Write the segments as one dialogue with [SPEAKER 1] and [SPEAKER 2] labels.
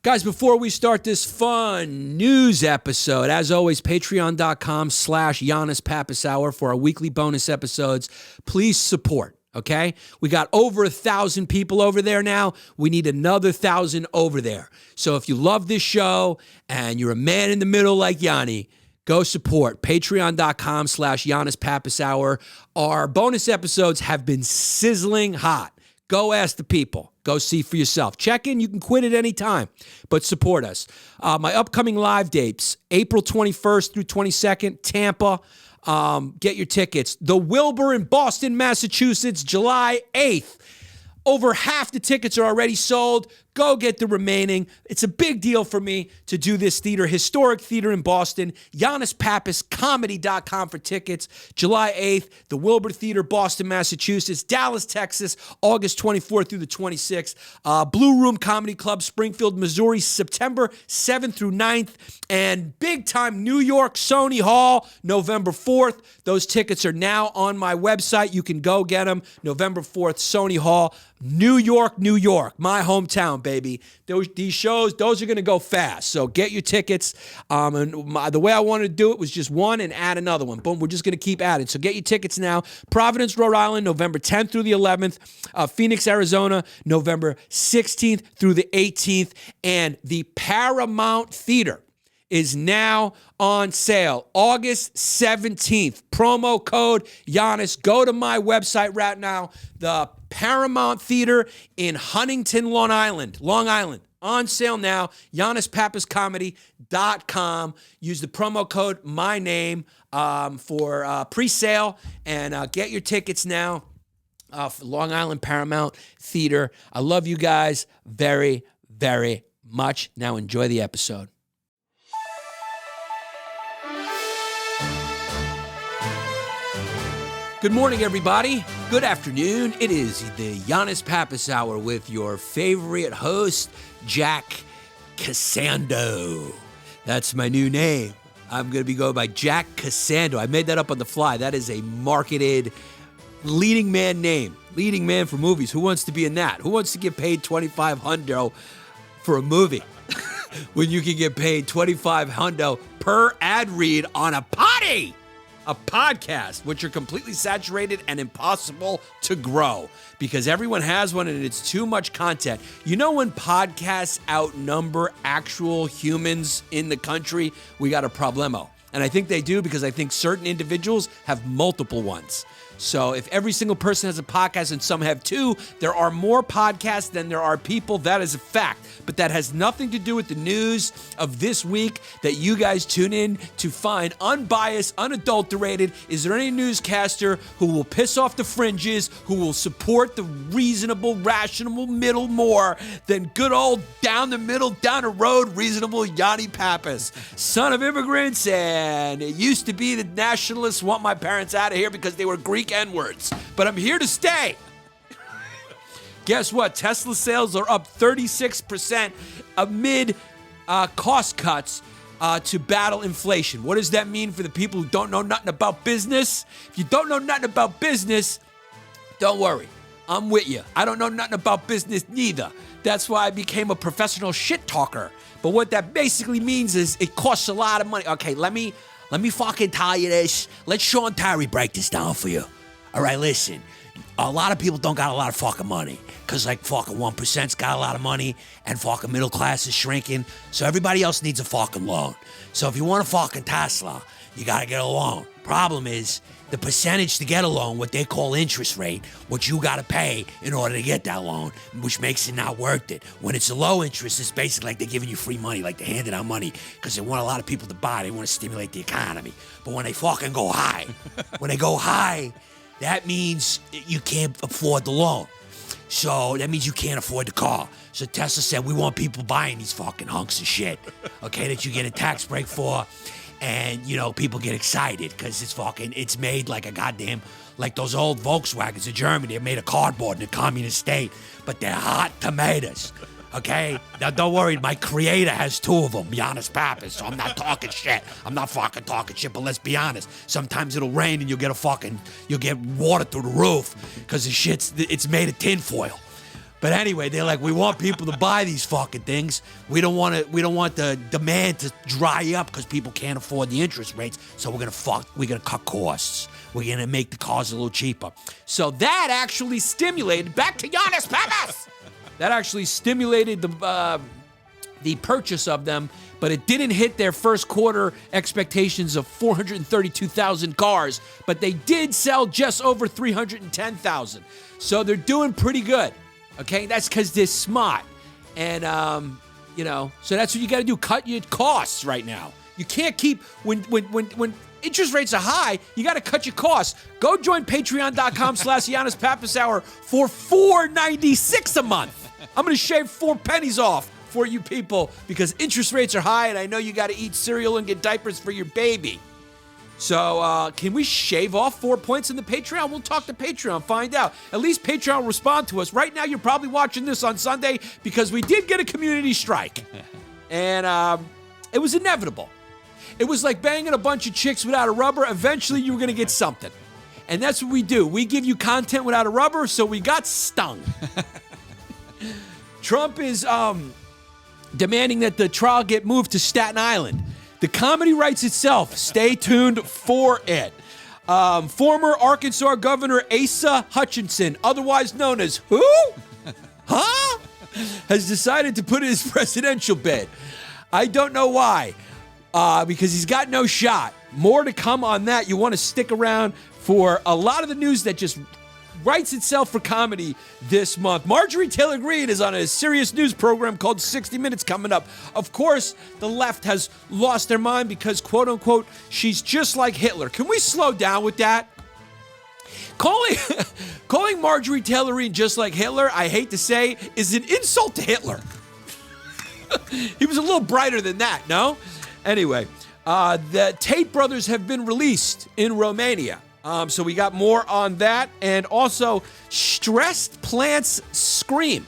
[SPEAKER 1] Guys, before we start this fun news episode, as always, patreon.com/Yannis Pappas Hour for our weekly bonus episodes. Please support, okay? We got over 1,000 people over there now. We need another 1,000 over there. So if you love this show and you're a man in the middle like Yanni, go support patreon.com/Yannis Pappas Hour. Our bonus episodes have been sizzling hot. Go ask the people. Go see for yourself. Check in. You can quit at any time, but support us. My upcoming live dates, April 21st through 22nd, Tampa. Get your tickets. The Wilbur in Boston, Massachusetts, July 8th. Over half the tickets are already sold. Go get the remaining. It's a big deal for me to do this theater, historic theater in Boston. YannisPappasComedy.com for tickets. July 8th, the Wilbur Theater, Boston, Massachusetts. Dallas, Texas, August 24th through the 26th. Blue Room Comedy Club, Springfield, Missouri, September 7th through 9th. And big time New York, Sony Hall, November 4th. Those tickets are now on my website. You can go get them. November 4th, Sony Hall. New York, my hometown, baby. These shows, those are going to go fast. So get your tickets. The way I wanted to do it was just one and add another one. Boom, we're just going to keep adding. So get your tickets now. Providence, Rhode Island, November 10th through the 11th. Phoenix, Arizona, November 16th through the 18th. And the Paramount Theater is now on sale, August 17th. Promo code Yannis. Go to my website right now. The Paramount Theater in Huntington, Long Island. On sale now, YannisPappasComedy.com. Use the promo code my name for pre-sale and get your tickets now for Long Island Paramount Theater. I love you guys very, very much. Now enjoy the episode. Good morning, everybody. Good afternoon. It is the Yannis Pappas Hour with your favorite host, Jack Cassando. That's my new name. I'm going to be going by Jack Cassando. I made that up on the fly. That is a marketed leading man name. Leading man for movies. Who wants to be in that? Who wants to get paid $2,500 for a movie when you can get paid $2,500 per ad read on a potty? A podcast, which are completely saturated and impossible to grow because everyone has one and it's too much content. You know, when podcasts outnumber actual humans in the country, we got a problemo. And I think they do because I think certain individuals have multiple ones. So if every single person has a podcast and some have two, there are more podcasts than there are people. That is a fact. But that has nothing to do with the news of this week that you guys tune in to find unbiased, unadulterated. Is there any newscaster who will piss off the fringes, who will support the reasonable, rational middle more than good old down the middle, down the road, reasonable Yanni Pappas, son of immigrants? And it used to be that nationalists want my parents out of here because they were Greek N-words, but I'm here to stay. Guess what? Tesla sales are up 36% amid cost cuts to battle inflation. What does that mean for the people who don't know nothing about business? If you don't know nothing about business, don't worry. I'm with you. I don't know nothing about business neither. That's why I became a professional shit talker. But what that basically means is it costs a lot of money. Okay, let me fucking tell you this. Let Sean Terry break this down for you. All right, listen. A lot of people don't got a lot of fucking money because like fucking 1%'s got a lot of money and fucking middle class is shrinking. So everybody else needs a fucking loan. So if you want a fucking Tesla, you got to get a loan. Problem is the percentage to get a loan, what they call interest rate, what you got to pay in order to get that loan, which makes it not worth it. When it's a low interest, it's basically like they're giving you free money, like they're handing out money because they want a lot of people to buy. They want to stimulate the economy. But when they fucking go high, that means you can't afford the loan. So that means you can't afford the car. So Tesla said, we want people buying these fucking hunks of shit, okay, that you get a tax break for. And, you know, people get excited because it's made like a goddamn, like those old Volkswagens in Germany. They're made of cardboard in the communist state, but they're hot tomatoes. Okay? Now, don't worry. My creator has two of them, Yannis Pappas, so I'm not talking shit. I'm not fucking talking shit, but let's be honest. Sometimes it'll rain and you'll get water through the roof because it's made of tinfoil. But anyway, they're like, we want people to buy these fucking things. We don't want the demand to dry up because people can't afford the interest rates. So we're gonna cut costs. We're gonna make the cars a little cheaper. So that actually stimulated, back to Yannis Pappas. That actually stimulated the purchase of them, but it didn't hit their first quarter expectations of 432,000 cars, but they did sell just over 310,000. So they're doing pretty good. Okay, that's because they're smart. And, so that's what you got to do. Cut your costs right now. You can't keep, when interest rates are high, you got to cut your costs. Go join patreon.com/Yannis Pappas Hour for $4.96 a month. I'm going to shave 4 pennies off for you people because interest rates are high and I know you got to eat cereal and get diapers for your baby. So can we shave off 4 points in the Patreon? We'll talk to Patreon, find out. At least Patreon will respond to us. Right now, you're probably watching this on Sunday because we did get a community strike. And it was inevitable. It was like banging a bunch of chicks without a rubber. Eventually, you were going to get something. And that's what we do. We give you content without a rubber, so we got stung. Trump is demanding that the trial get moved to Staten Island. The comedy writes itself. Stay tuned for it. Former Arkansas Governor Asa Hutchinson, otherwise known as who? Huh? Has decided to put in his presidential bid. I don't know why. Because he's got no shot. More to come on that. You want to stick around for a lot of the news that just writes itself for comedy this month. Marjorie Taylor Greene is on a serious news program called 60 Minutes coming up. Of course, the left has lost their mind because, quote unquote, she's just like Hitler. Can we slow down with that? Calling Marjorie Taylor Greene just like Hitler, I hate to say, is an insult to Hitler. He was a little brighter than that, no? Anyway, the Tate brothers have been released in Romania. So we got more on that. And also, stressed plants scream.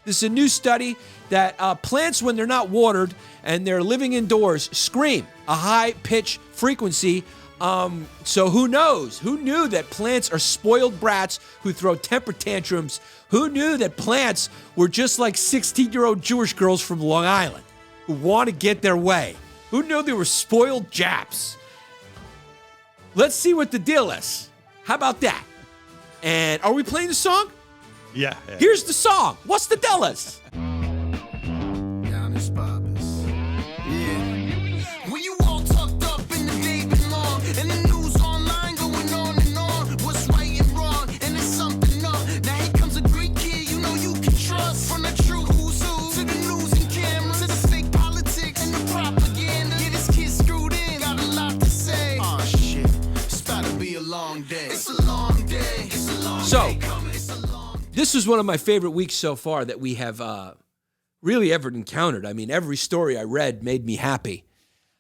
[SPEAKER 1] This is a new study that plants, when they're not watered and they're living indoors, scream a high-pitched frequency. So who knows? Who knew that plants are spoiled brats who throw temper tantrums? Who knew that plants were just like 16-year-old Jewish girls from Long Island who want to get their way? Who knew they were spoiled Japs? Let's see what the deal is. How about that? And are we playing the song?
[SPEAKER 2] Yeah.
[SPEAKER 1] Here's the song. What's the deal is?
[SPEAKER 3] Yannis Pappas. Yeah. When you all tucked up in the day been long, and the news online going on and on, what's right and wrong, and there's something up. Now here comes a great kid you know you can trust. From the true who's who to the news and cameras, to the fake politics and the propaganda. Yeah, this kid screwed in, got a lot to say. Oh shit, it's about to be a long day. It's a long day. It's a long day coming. It's a long day.
[SPEAKER 1] This was one of my favorite weeks so far that we have really ever encountered. I mean, every story I read made me happy.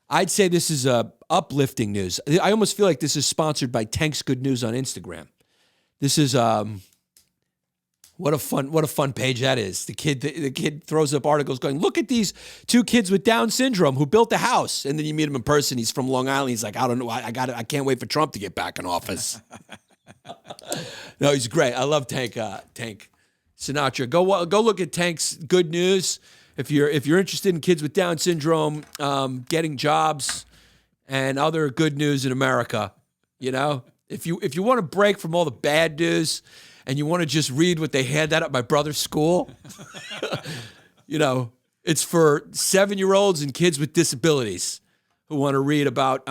[SPEAKER 1] I'd say this is uplifting news. I almost feel like this is sponsored by Tank's Good News on Instagram. This is what a fun page that is. The kid throws up articles going, look at these 2 kids with Down syndrome who built a house, and then you meet him in person. He's from Long Island. He's like, I don't know, I can't wait for Trump to get back in office. No, he's great. I love Tank Sinatra. Go look at Tank's Good News if you're interested in kids with Down syndrome getting jobs and other good news in America. You know, if you want to break from all the bad news and you want to just read what they hand out at my brother's school, you know, it's for 7-year-olds and kids with disabilities who want to read about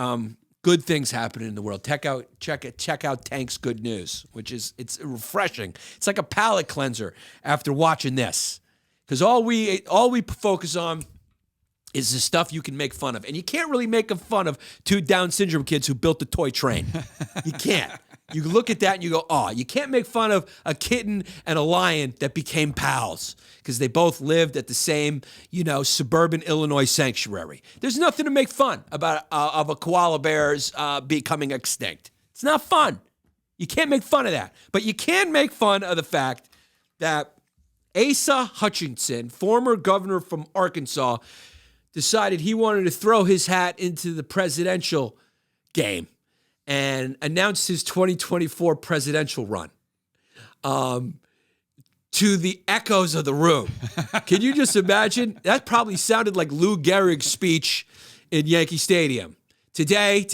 [SPEAKER 1] good things happening in the world. Check out Tank's Good News, it's refreshing. It's like a palate cleanser after watching this, because all we focus on is the stuff you can make fun of, and you can't really make fun of 2 Down syndrome kids who built a toy train. You can't. You look at that and you go, oh, you can't make fun of a kitten and a lion that became pals because they both lived at the same, suburban Illinois sanctuary. There's nothing to make fun about of a koala bear's becoming extinct. It's not fun. You can't make fun of that. But you can make fun of the fact that Asa Hutchinson, former governor from Arkansas, decided he wanted to throw his hat into the presidential game and announced his 2024 presidential run. to the echoes of the room. Can you just imagine? That probably sounded like Lou Gehrig's speech in Yankee Stadium. Today,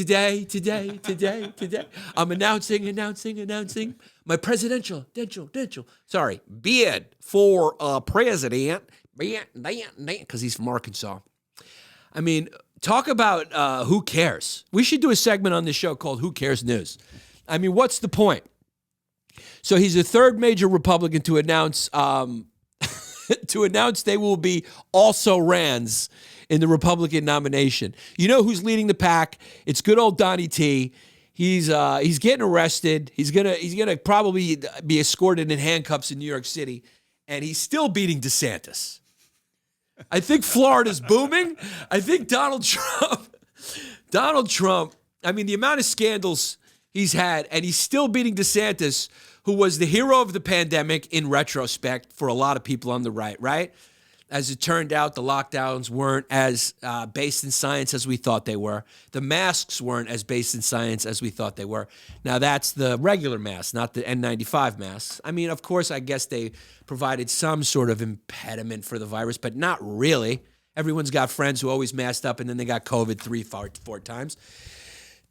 [SPEAKER 1] I'm announcing my presidential, bid for president, because he's from Arkansas. I mean, talk about who cares. We should do a segment on this show called Who Cares News. I mean, what's the point? So he's the third major Republican to announce they will be also Rands in the Republican nomination. You know who's leading the pack? It's good old Donnie T. He's getting arrested. He's gonna probably be escorted in handcuffs in New York City, and he's still beating DeSantis. I think Florida's booming. I think Donald Trump, I mean, the amount of scandals he's had, and he's still beating DeSantis, who was the hero of the pandemic in retrospect for a lot of people on the right? As it turned out, the lockdowns weren't as based in science as we thought they were. The masks weren't as based in science as we thought they were. Now, that's the regular mask, not the N95 masks. I mean, of course, I guess they provided some sort of impediment for the virus, but not really. Everyone's got friends who always masked up, and then they got COVID 3-4 times.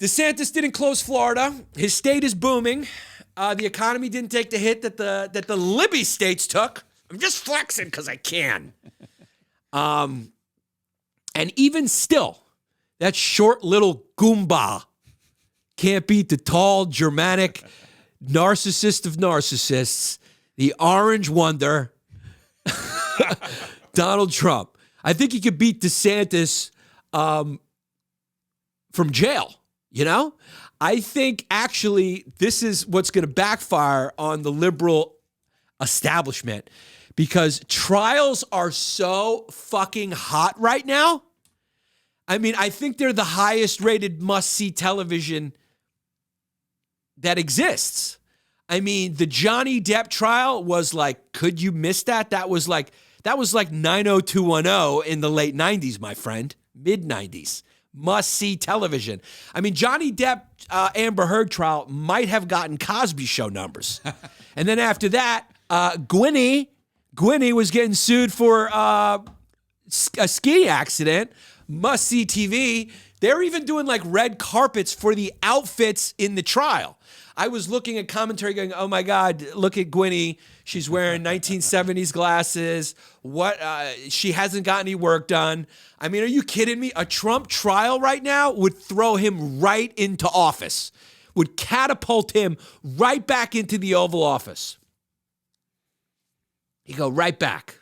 [SPEAKER 1] DeSantis didn't close Florida. His state is booming. The economy didn't take the hit that the Libby states took. I'm just flexing because I can. And even still, that short little Goomba can't beat the tall, Germanic narcissist of narcissists, the orange wonder, Donald Trump. I think he could beat DeSantis from jail, you know? I think actually this is what's going to backfire on the liberal establishment, because trials are so fucking hot right now. I mean, I think they're the highest rated must-see television that exists. I mean, the Johnny Depp trial was like, could you miss that? That was like 90210 in the late 90s, my friend, mid-90s. Must-see television. I mean, Johnny Depp, Amber Heard trial might have gotten Cosby Show numbers. And then after that, Gwynny was getting sued for a ski accident. Must-see TV. They're even doing like red carpets for the outfits in the trial. I was looking at commentary going, oh my God, look at Gwynny. She's wearing 1970s glasses. What? She hasn't got any work done. I mean, are you kidding me? A Trump trial right now would throw him right into office, would catapult him right back into the Oval Office. He'd go right back.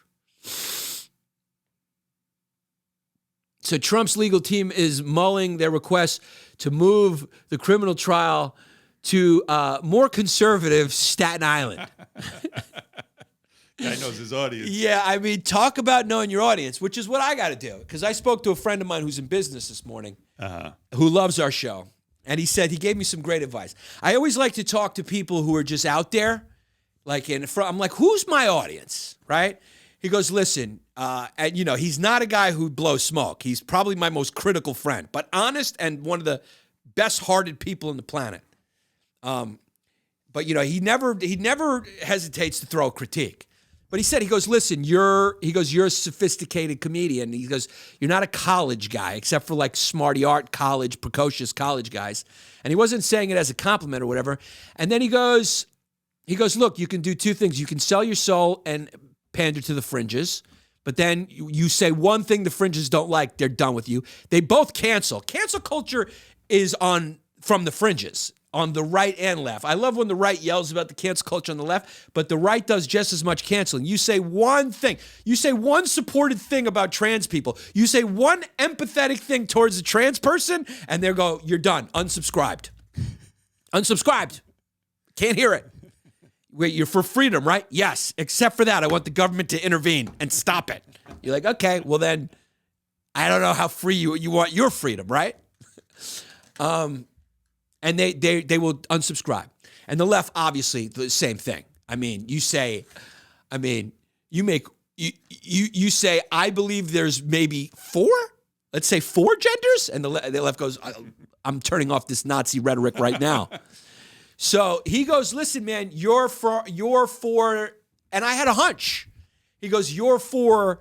[SPEAKER 1] So Trump's legal team is mulling their request to move the criminal trial to more conservative Staten Island.
[SPEAKER 2] Guy knows his audience.
[SPEAKER 1] Yeah, I mean, talk about knowing your audience, which is what I got to do. Because I spoke to a friend of mine who's in business this morning, who loves our show. And he said, he gave me some great advice. I always like to talk to people who are just out there. Like I'm like, who's my audience, right? He goes, listen, and you know, he's not a guy who blows smoke. He's probably my most critical friend, but honest and one of the best-hearted people on the planet. But you know, he never hesitates to throw a critique. But he goes, listen, you're a sophisticated comedian. He goes, you're not a college guy, except for like smarty art college, precocious college guys. And he wasn't saying it as a compliment or whatever. And then he goes, look, you can do two things. You can sell your soul and pander to the fringes. But then you say one thing the fringes don't like, they're done with you. They both cancel. Cancel culture is from the fringes, on the right and left. I love when the right yells about the cancel culture on the left, but the right does just as much canceling. You say one thing. You say one supported thing about trans people. You say one empathetic thing towards a trans person, and they go, you're done. Unsubscribed. Unsubscribed. Can't hear it. Wait, you're for freedom, right? Yes, except for that. I want the government to intervene and stop it. You're like, okay, well then, I don't know how free you want your freedom, right? And they will unsubscribe. And the left, obviously, the same thing. I mean, you say, you say, I believe there's maybe four? Let's say four genders? And the left goes, I'm turning off this Nazi rhetoric right now. So he goes, listen, man, you're for and I had a hunch. He goes, you're for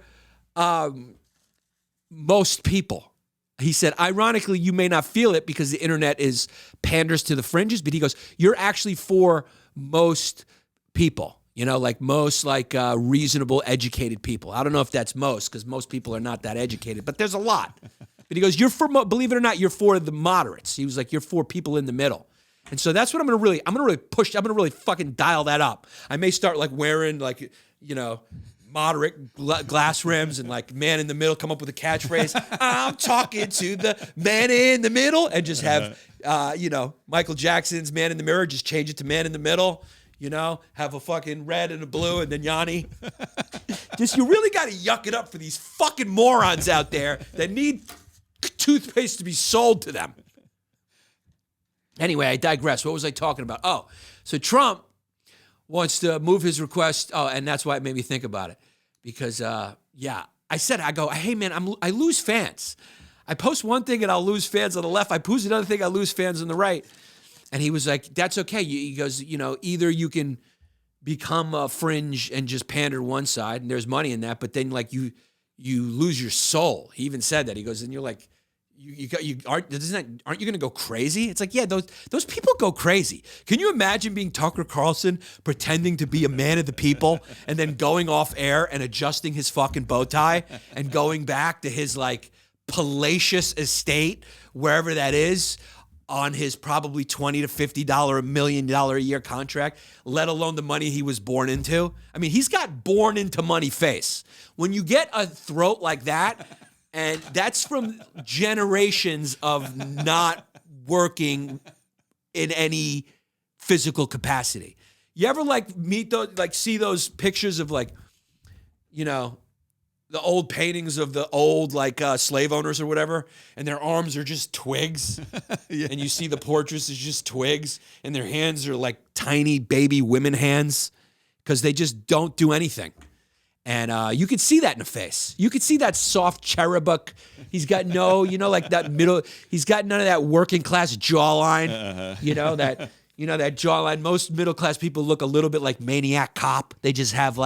[SPEAKER 1] most people. He said, ironically, you may not feel it because the internet panders to the fringes, but he goes, you're actually for most people, like most reasonable, educated people. I don't know if that's most because most people are not that educated, but there's a lot. But he goes, believe it or not, you're for the moderates. He was like, you're for people in the middle. And so that's what I'm going to really push. I'm going to really fucking dial that up. I may start wearing moderate glass rims and man in the middle come up with a catchphrase. I'm talking to the man in the middle, and just have Michael Jackson's Man in the Mirror, just change it to Man in the Middle, have a fucking red and a blue, and then Yanni. Just, you really got to yuck it up for these fucking morons out there that need toothpaste to be sold to them. Anyway, I digress. What was I talking about? Oh, so Trump wants to move his request. Oh, and that's why it made me think about it. Because, I go, hey, man, I lose fans. I post one thing and I'll lose fans on the left. I post another thing, I'll lose fans on the right. And he was like, that's okay. He goes, either you can become a fringe and just pander to one side, and there's money in that, but then you lose your soul. He even said that. He goes, and you're like, aren't you going to go crazy? It's like, yeah, those people go crazy. Can you imagine being Tucker Carlson pretending to be a man of the people and then going off air and adjusting his fucking bow tie and going back to his palatial estate, wherever that is, on his probably $20 to $50, $1 million a year contract, let alone the money he was born into? I mean, he's got born into money face. When you get a throat like that, and that's from generations of not working in any physical capacity. You ever meet those, see those pictures of the old paintings of the old slave owners or whatever, and their arms are just twigs, yeah. And you see the portraits is just twigs, and their hands are like tiny baby women hands because they just don't do anything. And you could see that in the face. You could see that soft cherubic. He's got that middle. He's got none of that working class jawline. That jawline. Most middle class people look a little bit like Maniac Cop. They just have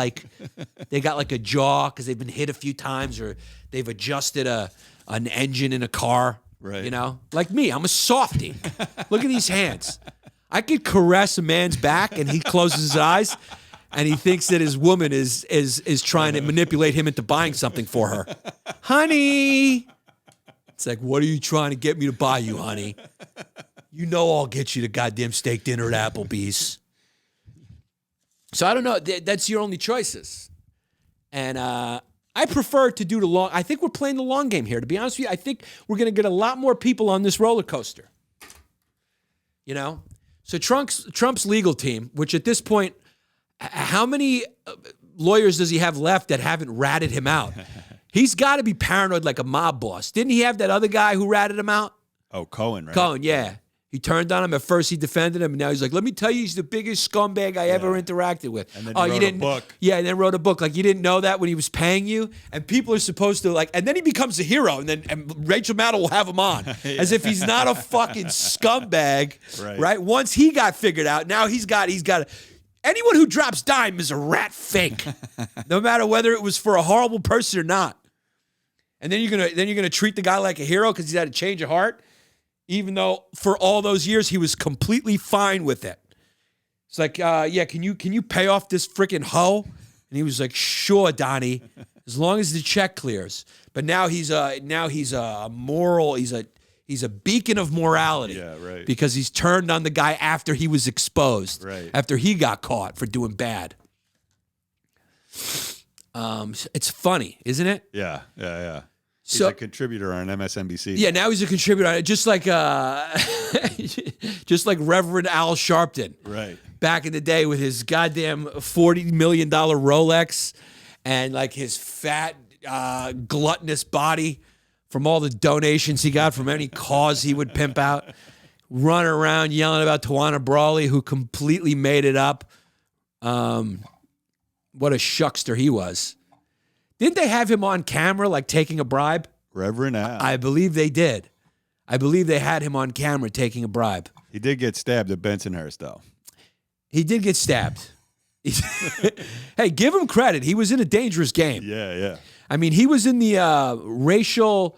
[SPEAKER 1] they got a jaw because they've been hit a few times or they've adjusted an engine in a car.
[SPEAKER 2] Right.
[SPEAKER 1] Like me, I'm a softie. Look at these hands. I could caress a man's back and he closes his eyes. And he thinks that his woman is trying to manipulate him into buying something for her. Honey. It's like, what are you trying to get me to buy you, honey? I'll get you the goddamn steak dinner at Applebee's. So I don't know. That's your only choices. And I prefer to do I think we're playing the long game here. To be honest with you, I think we're going to get a lot more people on this roller coaster. So Trump's legal team, which at this point, how many lawyers does he have left that haven't ratted him out? He's got to be paranoid like a mob boss. Didn't he have that other guy who ratted him out?
[SPEAKER 2] Oh, Cohen, right?
[SPEAKER 1] Cohen, yeah. He turned on him. At first, he defended him, and now he's like, let me tell you, he's the biggest scumbag I ever interacted with.
[SPEAKER 2] And then he wrote a book.
[SPEAKER 1] Yeah, and then wrote a book. You didn't know that when he was paying you? And people are supposed to, and then he becomes a hero, and Rachel Maddow will have him on. Yeah. As if he's not a fucking scumbag, right? Once he got figured out, now he's got anyone who drops dime is a rat fake, no matter whether it was for a horrible person or not. And then you're gonna treat the guy like a hero because he's had a change of heart, even though for all those years he was completely fine with it. It's like, can you pay off this freaking hoe? And he was like, sure, Donnie, as long as the check clears. But now he's a moral. He's a beacon of morality.
[SPEAKER 2] Yeah, right.
[SPEAKER 1] Because he's turned on the guy after he was exposed.
[SPEAKER 2] Right.
[SPEAKER 1] After he got caught for doing bad. It's funny, isn't it?
[SPEAKER 2] Yeah. He's a contributor on MSNBC.
[SPEAKER 1] Yeah, now he's a contributor, just like Reverend Al Sharpton.
[SPEAKER 2] Right.
[SPEAKER 1] Back in the day with his goddamn $40 million Rolex and his fat, gluttonous body from all the donations he got from any cause he would pimp out, running around yelling about Tawana Brawley, who completely made it up. What a shuckster he was. Didn't they have him on camera, taking a bribe?
[SPEAKER 2] Reverend Al.
[SPEAKER 1] I believe they did. I believe they had him on camera taking a bribe.
[SPEAKER 2] He did get stabbed at Bensonhurst, though.
[SPEAKER 1] He did get stabbed. Hey, give him credit. He was in a dangerous game.
[SPEAKER 2] Yeah.
[SPEAKER 1] I mean, he was in the racial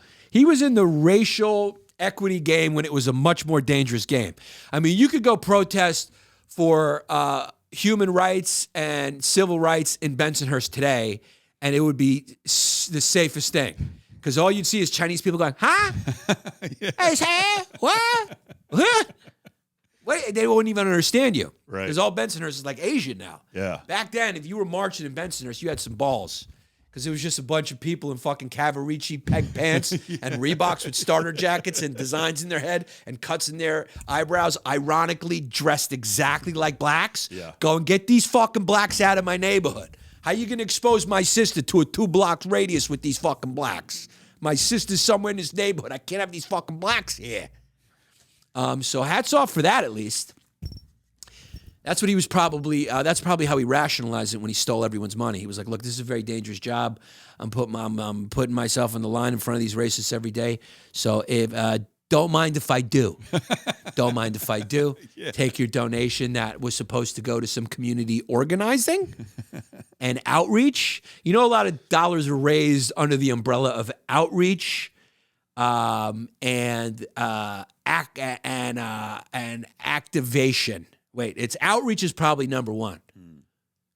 [SPEAKER 1] equity game when it was a much more dangerous game. I mean, you could go protest for human rights and civil rights in Bensonhurst today, and it would be the safest thing. Because all you'd see is Chinese people going, huh? Hey, what? Wait, they won't even understand you.
[SPEAKER 2] Right. Because
[SPEAKER 1] all Bensonhurst is like Asian now.
[SPEAKER 2] Yeah.
[SPEAKER 1] Back then, if you were marching in Bensonhurst, you had some balls. Because it was just a bunch of people in fucking Cavaricci peg pants and Reeboks with starter jackets and designs in their head and cuts in their eyebrows, ironically dressed exactly like blacks.
[SPEAKER 2] Yeah.
[SPEAKER 1] Go and get these fucking blacks out of my neighborhood. How you gonna expose my sister to a 2-block radius with these fucking blacks? My sister's somewhere in this neighborhood. I can't have these fucking blacks here. So hats off for that, at least. That's what he was probably. That's probably how he rationalized it when he stole everyone's money. He was like, "Look, this is a very dangerous job. I'm putting myself on the line in front of these racists every day. So if don't mind if I do. Don't mind if I do. Yeah. Take your donation that was supposed to go to some community organizing and outreach. You know, a lot of dollars are raised under the umbrella of outreach and activation. Wait, it's outreach is probably number one.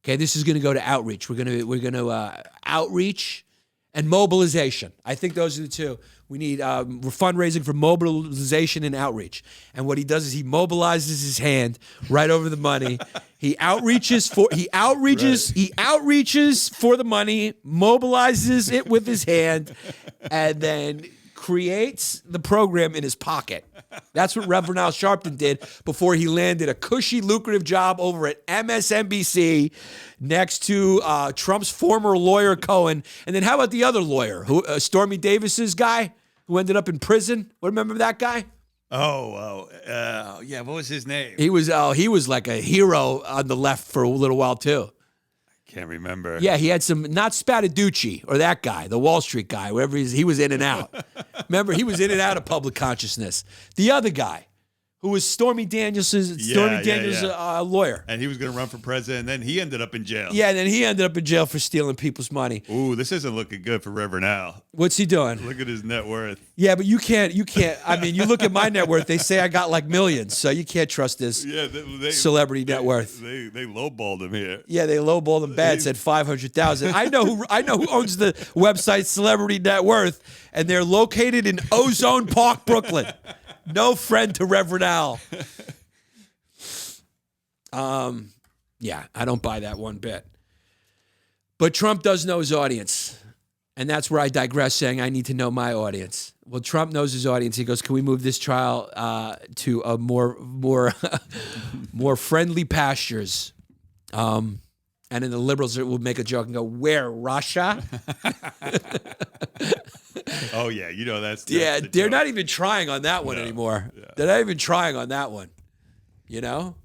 [SPEAKER 1] Okay, this is going to go to outreach. We're going to outreach and mobilization. I think those are the two. We need fundraising for mobilization and outreach. And what he does is he mobilizes his hand right over the money. He outreaches for the money, mobilizes it with his hand, and then creates the program in his pocket. That's what Reverend Al Sharpton did before he landed a cushy, lucrative job over at MSNBC next to Trump's former lawyer, Cohen. And then how about the other lawyer, Stormy Davis's guy, who ended up in prison? Remember that guy?
[SPEAKER 2] Yeah. What was his name?
[SPEAKER 1] He was like a hero on the left for a little while too.
[SPEAKER 2] Can't remember.
[SPEAKER 1] Yeah, he had some, not Spataducci or that guy, the Wall Street guy, wherever he was in and out. Remember, he was in and out of public consciousness. The other guy, who was Stormy Daniels' lawyer.
[SPEAKER 2] And he was going to run for president, and then he ended up in jail.
[SPEAKER 1] Yeah, and then he ended up in jail for stealing people's money.
[SPEAKER 2] Ooh, this isn't looking good for Reverend Al.
[SPEAKER 1] What's he doing?
[SPEAKER 2] Look at his net worth.
[SPEAKER 1] Yeah, but you can't. I mean, you look at my net worth, they say I got like millions, so you can't trust this celebrity net worth.
[SPEAKER 2] They lowballed him here.
[SPEAKER 1] Yeah, they lowballed him bad, said 500,000. I know who owns the website Celebrity Net Worth, and they're located in Ozone Park, Brooklyn. No friend to Reverend Al. Yeah, I don't buy that one bit. But Trump does know his audience. And that's where I digress, saying I need to know my audience. Well, Trump knows his audience. He goes, can we move this trial to a more friendly pastures? And then the liberals will make a joke and go, where, Russia?
[SPEAKER 2] Oh, yeah. You know, that's
[SPEAKER 1] yeah,
[SPEAKER 2] the
[SPEAKER 1] they're
[SPEAKER 2] joke.
[SPEAKER 1] not even trying on that one anymore.
[SPEAKER 2] Yeah.
[SPEAKER 1] They're not even trying on that one. You know?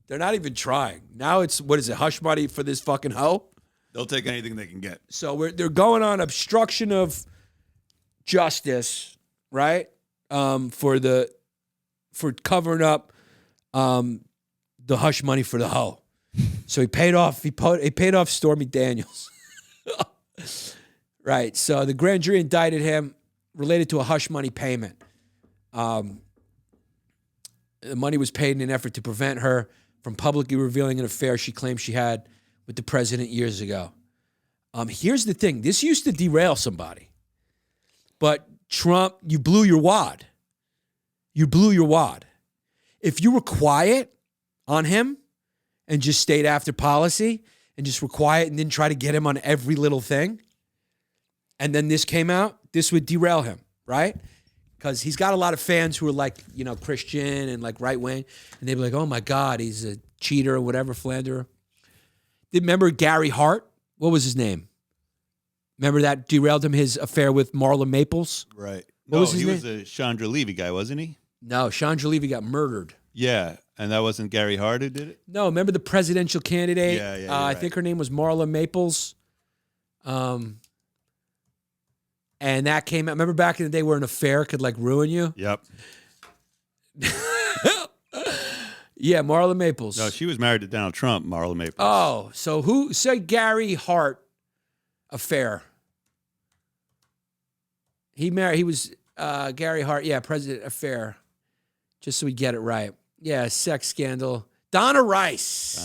[SPEAKER 1] They're not even trying. Now it's, what is it, hush money for this fucking hoe?
[SPEAKER 2] They'll take anything they can get.
[SPEAKER 1] So they're going on obstruction of justice, right? For covering up the hush money for the hoe. So he paid off Stormy Daniels. Right. So the grand jury indicted him related to a hush money payment. The money was paid in an effort to prevent her from publicly revealing an affair she claimed she had with the president years ago. Here's the thing. This used to derail somebody. But Trump, you blew your wad. You blew your wad. If you were quiet on him and just stayed after policy and just were quiet and didn't try to get him on every little thing, and then this came out, this would derail him, right? Because he's got a lot of fans who are like, you know, Christian and like right wing, and they'd be like, oh my God, he's a cheater or whatever, philanderer. Remember Gary Hart? What was his name? Remember that derailed him, his affair with Marla Maples?
[SPEAKER 2] Right.
[SPEAKER 1] What was his
[SPEAKER 2] he
[SPEAKER 1] name?
[SPEAKER 2] was a Chandra Levy guy, wasn't he?
[SPEAKER 1] No, Chandra Levy got murdered.
[SPEAKER 2] Yeah, and that wasn't Gary Hart who did it?
[SPEAKER 1] No, remember the presidential candidate?
[SPEAKER 2] Yeah,
[SPEAKER 1] I
[SPEAKER 2] right.
[SPEAKER 1] think her name was Marla Maples. And that came out. Remember back in the day where an affair could like ruin you?
[SPEAKER 2] Yep.
[SPEAKER 1] Yeah, Marla Maples.
[SPEAKER 2] No, she was married to Donald Trump, Marla Maples.
[SPEAKER 1] Oh, so who said Gary Hart affair? He was Gary Hart. Yeah, President affair. Just so we get it right. Yeah, sex scandal. Donna Rice.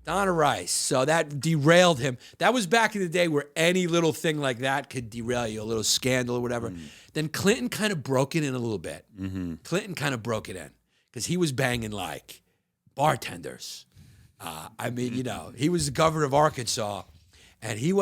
[SPEAKER 1] Donna Rice. So that derailed him. That was back in the day where any little thing like that could derail you, a little scandal or whatever. Then Clinton kind of broke it in a little bit. Clinton kind of broke it in because he was banging like bartenders. I mean, you know, he was the governor of Arkansas, and he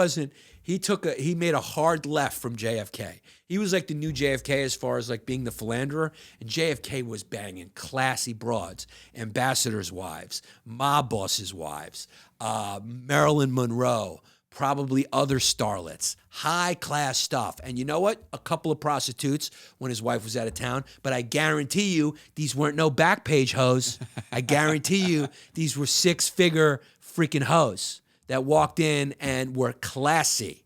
[SPEAKER 1] made a hard left from JFK. He was like the new JFK as far as like being the philanderer, and JFK was banging classy broads, ambassadors' wives, mob bosses' wives, Marilyn Monroe, probably other starlets, high-class stuff. And you know what? A couple of prostitutes when his wife was out of town, but I guarantee you these weren't no back page hoes. I guarantee you these were six-figure freaking hoes that walked in and were classy.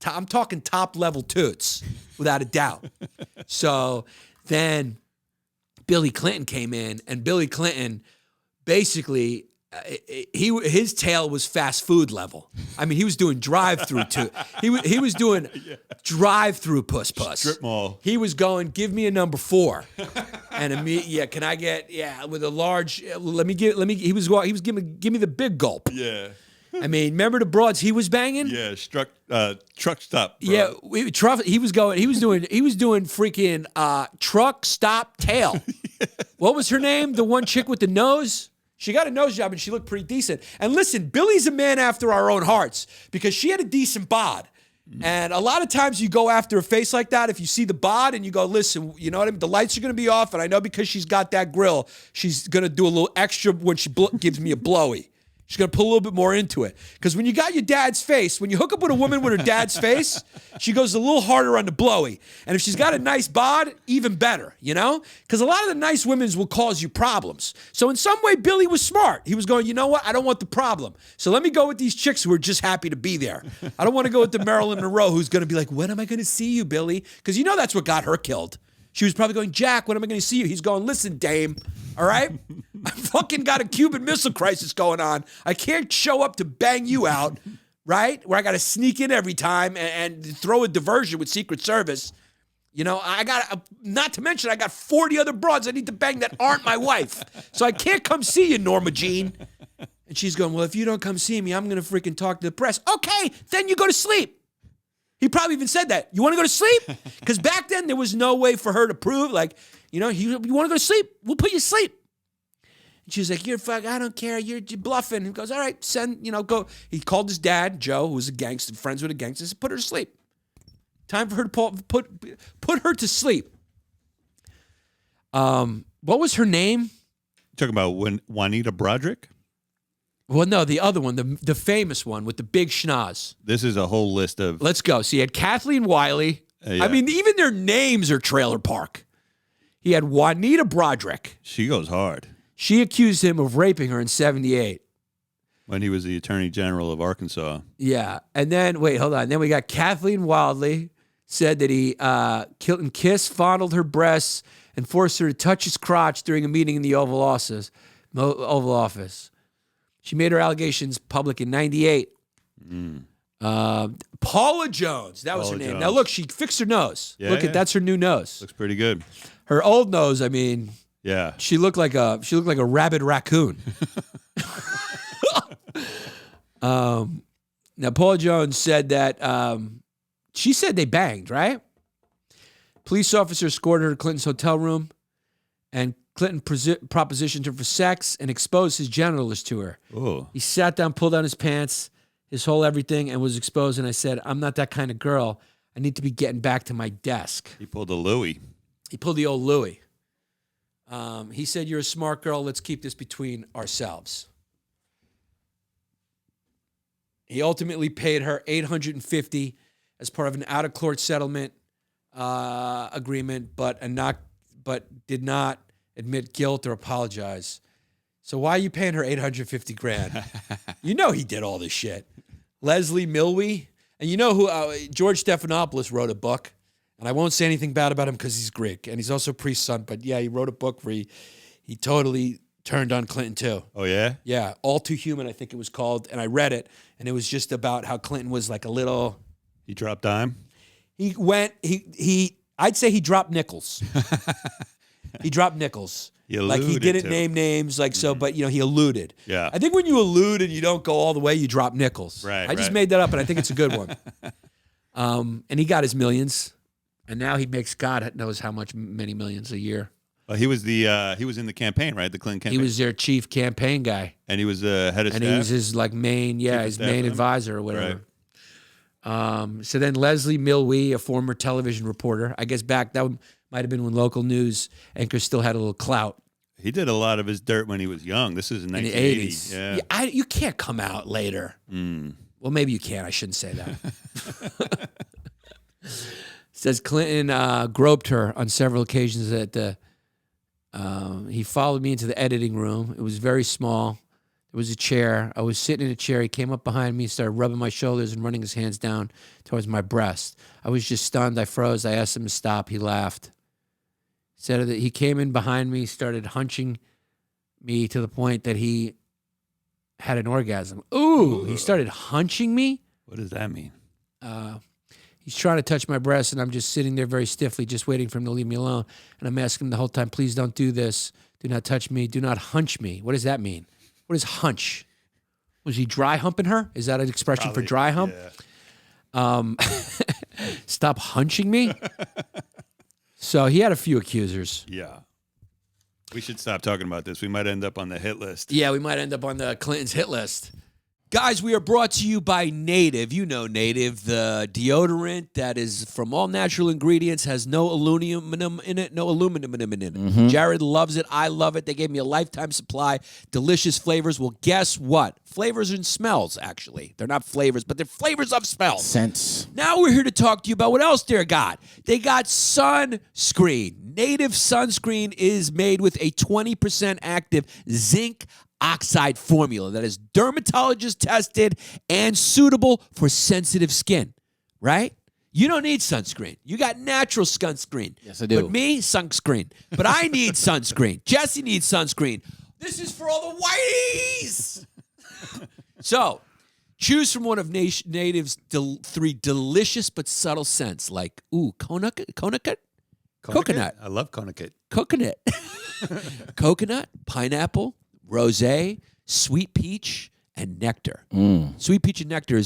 [SPEAKER 1] I'm talking top-level toots, without a doubt. So then Billy Clinton came in, and Billy Clinton basically, his tail was fast food level. I mean, he was doing drive-through too. He was doing drive-through puss.
[SPEAKER 2] Strip mall.
[SPEAKER 1] He was going, give me a number 4, and can I get with a large? He was give me the big gulp.
[SPEAKER 2] Yeah.
[SPEAKER 1] I mean, remember the broads he was banging?
[SPEAKER 2] Yeah, truck stop. Bro.
[SPEAKER 1] Yeah, he was doing freaking truck stop tail. What was her name? The one chick with the nose? She got a nose job and she looked pretty decent. And listen, Billy's a man after our own hearts because she had a decent bod. And a lot of times you go after a face like that, if you see the bod and you go, listen, you know what I mean? The lights are going to be off, and I know because she's got that grill, she's going to do a little extra when she gives me a blowy. She's going to put a little bit more into it. Because when you got your dad's face, when you hook up with a woman with her dad's face, she goes a little harder on the blowy. And if she's got a nice bod, even better, you know? Because a lot of the nice women will cause you problems. So in some way, Billy was smart. He was going, you know what? I don't want the problem. So let me go with these chicks who are just happy to be there. I don't want to go with the Marilyn Monroe who's going to be like, when am I going to see you, Billy? Because you know that's what got her killed. She was probably going, Jack, when am I going to see you? He's going, listen, dame, all right? I fucking got a Cuban Missile Crisis going on. I can't show up to bang you out, right? Where I got to sneak in every time and throw a diversion with Secret Service. You know, not to mention I got 40 other broads I need to bang that aren't my wife. So I can't come see you, Norma Jean. And she's going, well, if you don't come see me, I'm going to freaking talk to the press. Okay, then you go to sleep. He probably even said that. You want to go to sleep? Because back then, there was no way for her to prove, like, you know, you want to go to sleep? We'll put you to sleep. And she was like, I don't care. You're bluffing. He goes, all right, go. He called his dad, Joe, who was a gangster, friends with a gangster, said, put her to sleep. Time for her to put her to sleep. What was her name?
[SPEAKER 2] Talking about Juanita Broderick?
[SPEAKER 1] Well, no, the other one, the famous one with the big schnoz.
[SPEAKER 2] This is a whole list of...
[SPEAKER 1] Let's go. So he had Kathleen Wiley.
[SPEAKER 2] Yeah.
[SPEAKER 1] I mean, even their names are trailer park. He had Juanita Broderick.
[SPEAKER 2] She goes hard.
[SPEAKER 1] She accused him of raping her in 1978.
[SPEAKER 2] When he was the Attorney General of Arkansas.
[SPEAKER 1] Yeah. And then, wait, hold on. Then we got Kathleen Wiley, said that he kissed, fondled her breasts, and forced her to touch his crotch during a meeting in the Oval Office. She made her allegations public in 1998. Paula Jones, that was her name.
[SPEAKER 2] Jones.
[SPEAKER 1] Now look, she fixed her nose.
[SPEAKER 2] Yeah,
[SPEAKER 1] that's her new nose.
[SPEAKER 2] Looks pretty good.
[SPEAKER 1] Her old nose, I mean,
[SPEAKER 2] yeah,
[SPEAKER 1] she looked like a rabid raccoon. Now Paula Jones said that she said they banged, right? Police officer escorted her to Clinton's hotel room, and Clinton propositioned her for sex and exposed his genitals to her.
[SPEAKER 2] Ooh.
[SPEAKER 1] He sat down, pulled down his pants, his whole everything, and was exposed. And I said, I'm not that kind of girl. I need to be getting back to my desk.
[SPEAKER 2] He pulled a Louis.
[SPEAKER 1] He pulled the old Louis. He said, you're a smart girl. Let's keep this between ourselves. He ultimately paid her $850 as part of an out-of-court settlement agreement, but did not admit guilt or apologize. So why are you paying her $850,000? You know he did all this shit. Leslie Milwee, and you know who George Stephanopoulos wrote a book, and I won't say anything bad about him because he's Greek and he's also a priest's son. But yeah, he wrote a book where he totally turned on Clinton too.
[SPEAKER 2] Oh, yeah?
[SPEAKER 1] Yeah, All Too Human, I think it was called, and I read it, and it was just about how Clinton was like a little.
[SPEAKER 2] He dropped dime?
[SPEAKER 1] I'd say he dropped nickels. He dropped nickels. Like he didn't name names, like so, but he alluded.
[SPEAKER 2] Yeah.
[SPEAKER 1] I think when you allude and you don't go all the way, you drop nickels.
[SPEAKER 2] Right.
[SPEAKER 1] I just made that up, and I think it's a good one. And he got his millions, and now he makes God knows how many millions a year.
[SPEAKER 2] Well, he was in the campaign, right? The Clinton campaign.
[SPEAKER 1] He was their chief campaign guy,
[SPEAKER 2] and he was the head of staff.
[SPEAKER 1] And he was his main advisor or whatever. So then Leslie Milwee, a former television reporter, I guess that might have been when local news anchors still had a little clout.
[SPEAKER 2] He did a lot of his dirt when he was young. This is in
[SPEAKER 1] 1980. The
[SPEAKER 2] 80s. Yeah.
[SPEAKER 1] You can't come out later. Well, maybe you can. I shouldn't say that. Says Clinton groped her on several occasions at the. He followed me into the editing room. It was very small. There was a chair. I was sitting in a chair. He came up behind me, started rubbing my shoulders and running his hands down towards my breast. I was just stunned. I froze. I asked him to stop. He laughed. Said that he came in behind me, started hunching me to the point that he had an orgasm. Ooh, he started hunching me?
[SPEAKER 2] What does that mean?
[SPEAKER 1] He's trying to touch my breast, and I'm just sitting there very stiffly, just waiting for him to leave me alone. And I'm asking him the whole time, please don't do this. Do not touch me. Do not hunch me. What does that mean? What is hunch? Was he dry humping her? Is that an expression
[SPEAKER 2] Probably,
[SPEAKER 1] for dry hump?
[SPEAKER 2] Yeah.
[SPEAKER 1] Stop hunching me? So he had a few accusers.
[SPEAKER 2] Yeah. We should stop talking about this. We might end up on the hit list.
[SPEAKER 1] Yeah, we might end up on the Clinton's hit list. Guys, we are brought to you by Native. You know Native, the deodorant that is from all natural ingredients, has no aluminum in it. Mm-hmm. Jared loves it. I love it. They gave me a lifetime supply. Delicious flavors. Well, guess what? Flavors and smells, actually. They're not flavors, but they're flavors of smells.
[SPEAKER 4] Scents.
[SPEAKER 1] Now we're here to talk to you about what else they got. They got sunscreen. Native sunscreen is made with a 20% active zinc oxide formula that is dermatologist tested and suitable for sensitive skin, right? You don't need sunscreen. You got natural sunscreen.
[SPEAKER 4] Yes, I do.
[SPEAKER 1] But me, sunscreen. But I need sunscreen. Jesse needs sunscreen. This is for all the whiteys. So, choose from one of Native's 3 delicious but subtle scents like, coconut?
[SPEAKER 2] I love coconut.
[SPEAKER 1] Coconut. Coconut, pineapple, rosé, sweet peach, and nectar. Sweet peach and nectar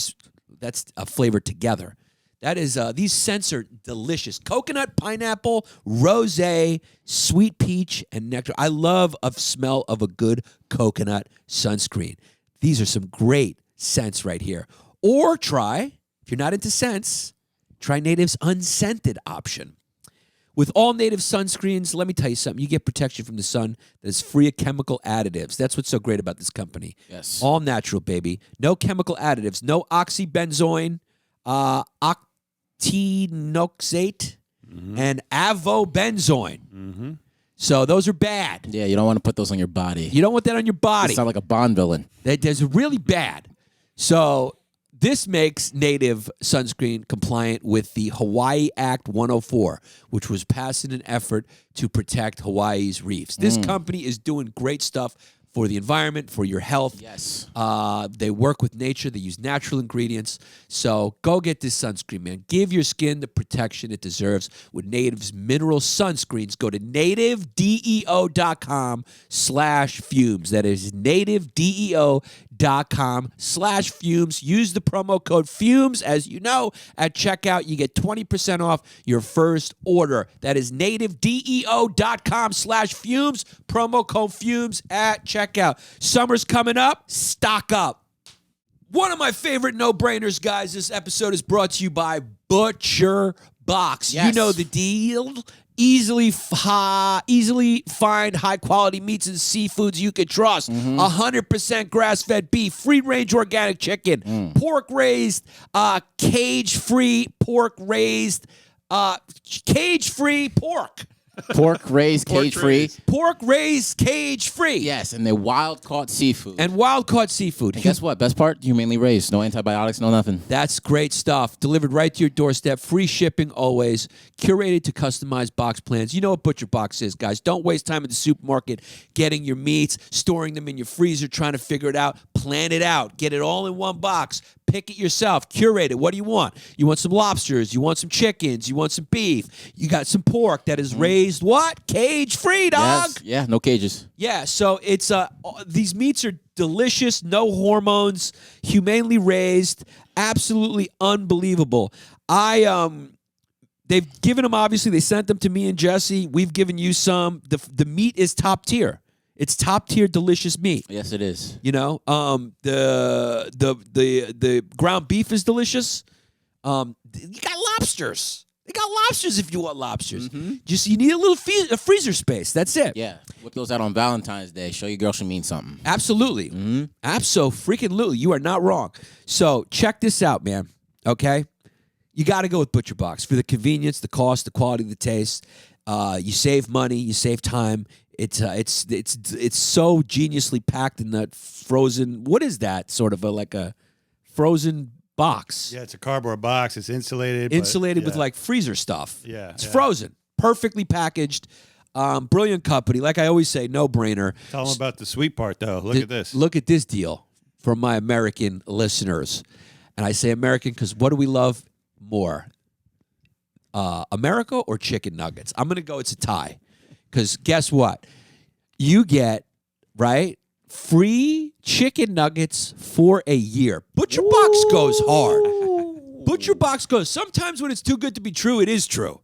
[SPEAKER 1] that's a flavor together. That is, these scents are delicious. Coconut, pineapple, rosé, sweet peach, and nectar. I love a smell of a good coconut sunscreen. These are some great scents right here. Or if you're not into scents, try Native's unscented option. With all Native sunscreens, let me tell you something. You get protection from the sun that is free of chemical additives. That's what's so great about this company.
[SPEAKER 4] Yes.
[SPEAKER 1] All natural, baby. No chemical additives. No oxybenzoin, octinoxate, and avobenzoin. So those are bad.
[SPEAKER 4] Yeah, you don't want to put those on your body.
[SPEAKER 1] You don't want that on your body.
[SPEAKER 4] You sound like a Bond villain.
[SPEAKER 1] That's really bad. So this makes Native sunscreen compliant with the Hawaii Act 104, which was passed in an effort to protect Hawaii's reefs. This company is doing great stuff for the environment, for your health.
[SPEAKER 4] Yes.
[SPEAKER 1] They work with nature. They use natural ingredients. So go get this sunscreen, man. Give your skin the protection it deserves with Native's mineral sunscreens. Go to nativedeo.com/fumes. That is nativedeo.com/fumes. Use the promo code FUMES. As you know, at checkout, you get 20% off your first order. That is nativedeo.com/fumes. Promo code FUMES at checkout. Summer's coming up. Stock up. One of my favorite no-brainers, guys. This episode is brought to you by Butcherbox.
[SPEAKER 4] Yes.
[SPEAKER 1] You know the deal. Easily find high-quality meats and seafoods you can trust. 100% grass-fed beef, free-range organic chicken, pork-raised, cage-free pork-raised, cage-free pork.
[SPEAKER 4] Pork raised
[SPEAKER 2] Pork
[SPEAKER 4] cage free.
[SPEAKER 2] raised.
[SPEAKER 1] Pork raised cage free.
[SPEAKER 4] Yes, and they're wild caught seafood.
[SPEAKER 1] And wild caught seafood.
[SPEAKER 4] And guess what? Best part, humanely raised. No antibiotics, no nothing.
[SPEAKER 1] That's great stuff. Delivered right to your doorstep. Free shipping always. Curated to customized box plans. You know what Butcherbox is, guys. Don't waste time at the supermarket getting your meats, storing them in your freezer, trying to figure it out. Plan it out. Get it all in one box. Pick it yourself. Curate it. What do you want? You want some lobsters. You want some chickens. You want some beef. You got some pork that is raised what? Cage-free, dog.
[SPEAKER 4] Yes. Yeah, no cages.
[SPEAKER 1] Yeah, so it's these meats are delicious, no hormones, humanely raised, absolutely unbelievable. They've given them, obviously, they sent them to me and Jesse. We've given you some. The meat is top tier. It's top tier delicious meat.
[SPEAKER 4] Yes, it is.
[SPEAKER 1] You know, the ground beef is delicious. You got lobsters. They got lobsters if you want lobsters. Just you need a little freezer space. That's it.
[SPEAKER 4] Yeah. Whip those out on Valentine's Day. Show your girl she means something.
[SPEAKER 1] Absolutely. Abso-freaking-lutely. You are not wrong. So check this out, man. Okay? You got to go with Butcherbox for the convenience, the cost, the quality, the taste. You save money. You save time. It's so geniusly packed in that frozen. What is that? Sort of like a frozen box.
[SPEAKER 2] Yeah, it's a cardboard box. It's insulated.
[SPEAKER 1] Insulated
[SPEAKER 2] but,
[SPEAKER 1] with like freezer stuff.
[SPEAKER 2] Yeah,
[SPEAKER 1] it's frozen, perfectly packaged. Brilliant company. Like I always say, no brainer.
[SPEAKER 2] Tell them about the sweet part, though. Look at this.
[SPEAKER 1] Look at this deal for my American listeners, and I say American because what do we love more, America or chicken nuggets? I'm gonna go. It's a tie. Because guess what? You get, right, free chicken nuggets for a year. Butcherbox goes hard. Butcherbox goes. Sometimes when it's too good to be true, it is true.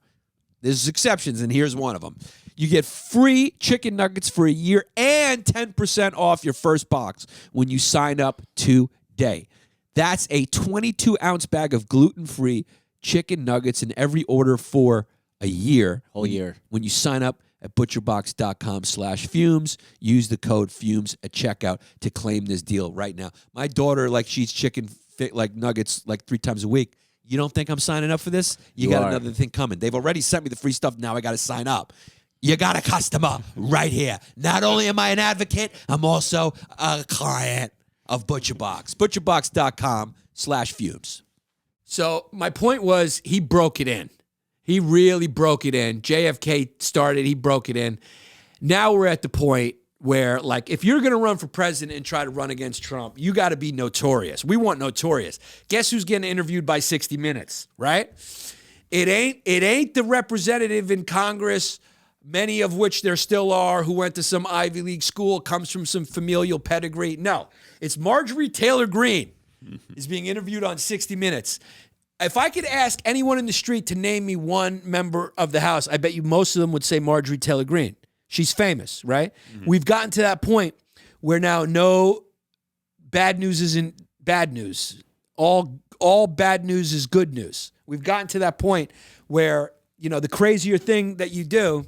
[SPEAKER 1] There's exceptions, and here's one of them. You get free chicken nuggets for a year and 10% off your first box when you sign up today. That's a 22-ounce bag of gluten-free chicken nuggets in every order for a year.
[SPEAKER 4] Whole year.
[SPEAKER 1] When you sign up at butcherbox.com/fumes. Use the code fumes at checkout to claim this deal right now. My daughter, like, she eats chicken nuggets like 3 times a week. You don't think I'm signing up for this? You got another thing coming. They've already sent me the free stuff. Now I got to sign up. You got a customer right here. Not only am I an advocate, I'm also a client of Butcherbox. Butcherbox.com/fumes. So my point was he broke it in. He really broke it in. JFK started. He broke it in. Now we're at the point where, like, if you're going to run for president and try to run against Trump, you got to be notorious. We want notorious. Guess who's getting interviewed by 60 Minutes, right? It ain't the representative in Congress, many of which there still are, who went to some Ivy League school, comes from some familial pedigree. No, it's Marjorie Taylor Greene is being interviewed on 60 Minutes. If I could ask anyone in the street to name me one member of the House, I bet you most of them would say Marjorie Taylor Greene. She's famous, right? We've gotten to that point where now no bad news isn't bad news. All bad news is good news. We've gotten to that point where, you know, the crazier thing that you do,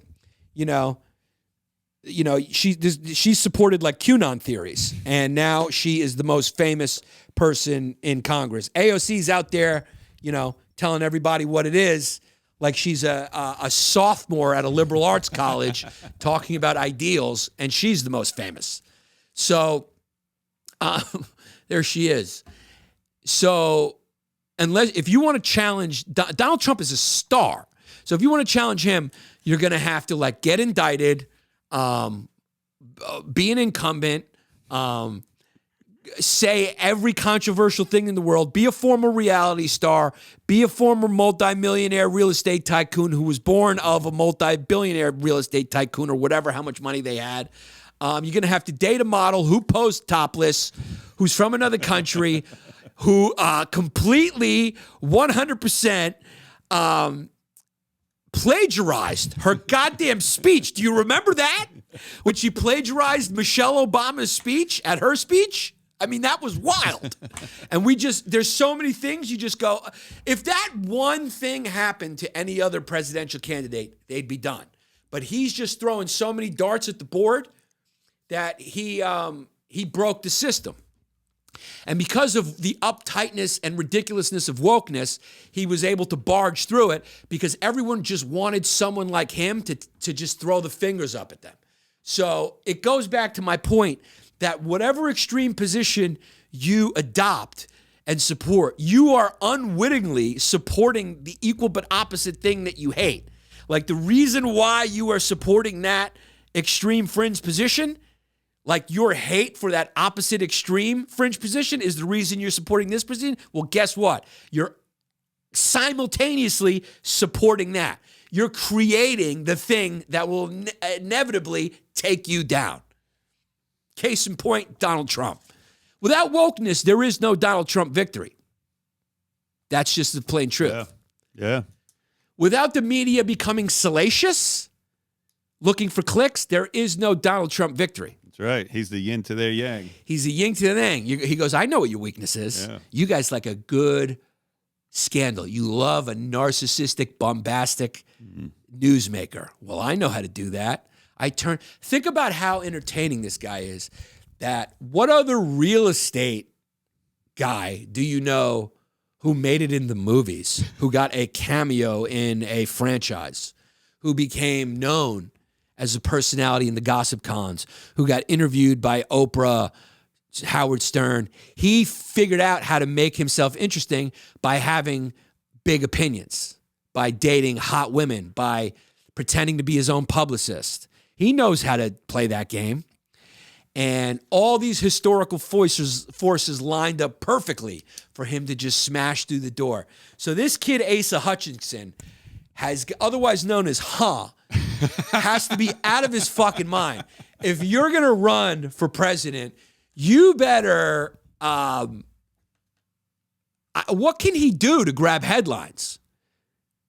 [SPEAKER 1] she's supported like QAnon theories, and now she is the most famous person in Congress. AOC's out there, telling everybody what it is, like she's a sophomore at a liberal arts college talking about ideals, and she's the most famous. So there she is. So if you want to challenge, Donald Trump is a star. So if you want to challenge him, you're going to have to like get indicted, be an incumbent, say every controversial thing in the world, be a former reality star, be a former multi-millionaire real estate tycoon who was born of a multi-billionaire real estate tycoon or whatever, how much money they had. You're going to have to date a model who posed topless, who's from another country, who completely 100% plagiarized her goddamn speech. Do you remember that? When she plagiarized Michelle Obama's speech at her speech? I mean, that was wild. And there's so many things you just go, if that one thing happened to any other presidential candidate, they'd be done. But he's just throwing so many darts at the board that he broke the system. And because of the uptightness and ridiculousness of wokeness, he was able to barge through it because everyone just wanted someone like him to just throw the fingers up at them. So it goes back to my point that whatever extreme position you adopt and support, you are unwittingly supporting the equal but opposite thing that you hate. Like the reason why you are supporting that extreme fringe position, like your hate for that opposite extreme fringe position is the reason you're supporting this position. Well, guess what? You're simultaneously supporting that. You're creating the thing that will inevitably take you down. Case in point, Donald Trump. Without wokeness, there is no Donald Trump victory. That's just the plain truth.
[SPEAKER 2] Yeah.
[SPEAKER 1] Without the media becoming salacious, looking for clicks, there is no Donald Trump victory.
[SPEAKER 2] That's right. He's the yin to their yang.
[SPEAKER 1] He's the yin to the yang. He goes, I know what your weakness is.
[SPEAKER 2] Yeah.
[SPEAKER 1] You guys like a good scandal. You love a narcissistic, bombastic newsmaker. Well, I know how to do that. Think about how entertaining this guy is. That what other real estate guy do you know who made it in the movies, who got a cameo in a franchise, who became known as a personality in the gossip cons, who got interviewed by Oprah, Howard Stern? He figured out how to make himself interesting by having big opinions, by dating hot women, by pretending to be his own publicist. He knows how to play that game. And all these historical forces lined up perfectly for him to just smash through the door. So this kid, Asa Hutchinson, otherwise known as has to be out of his fucking mind. If you're going to run for president, you better... what can he do to grab headlines?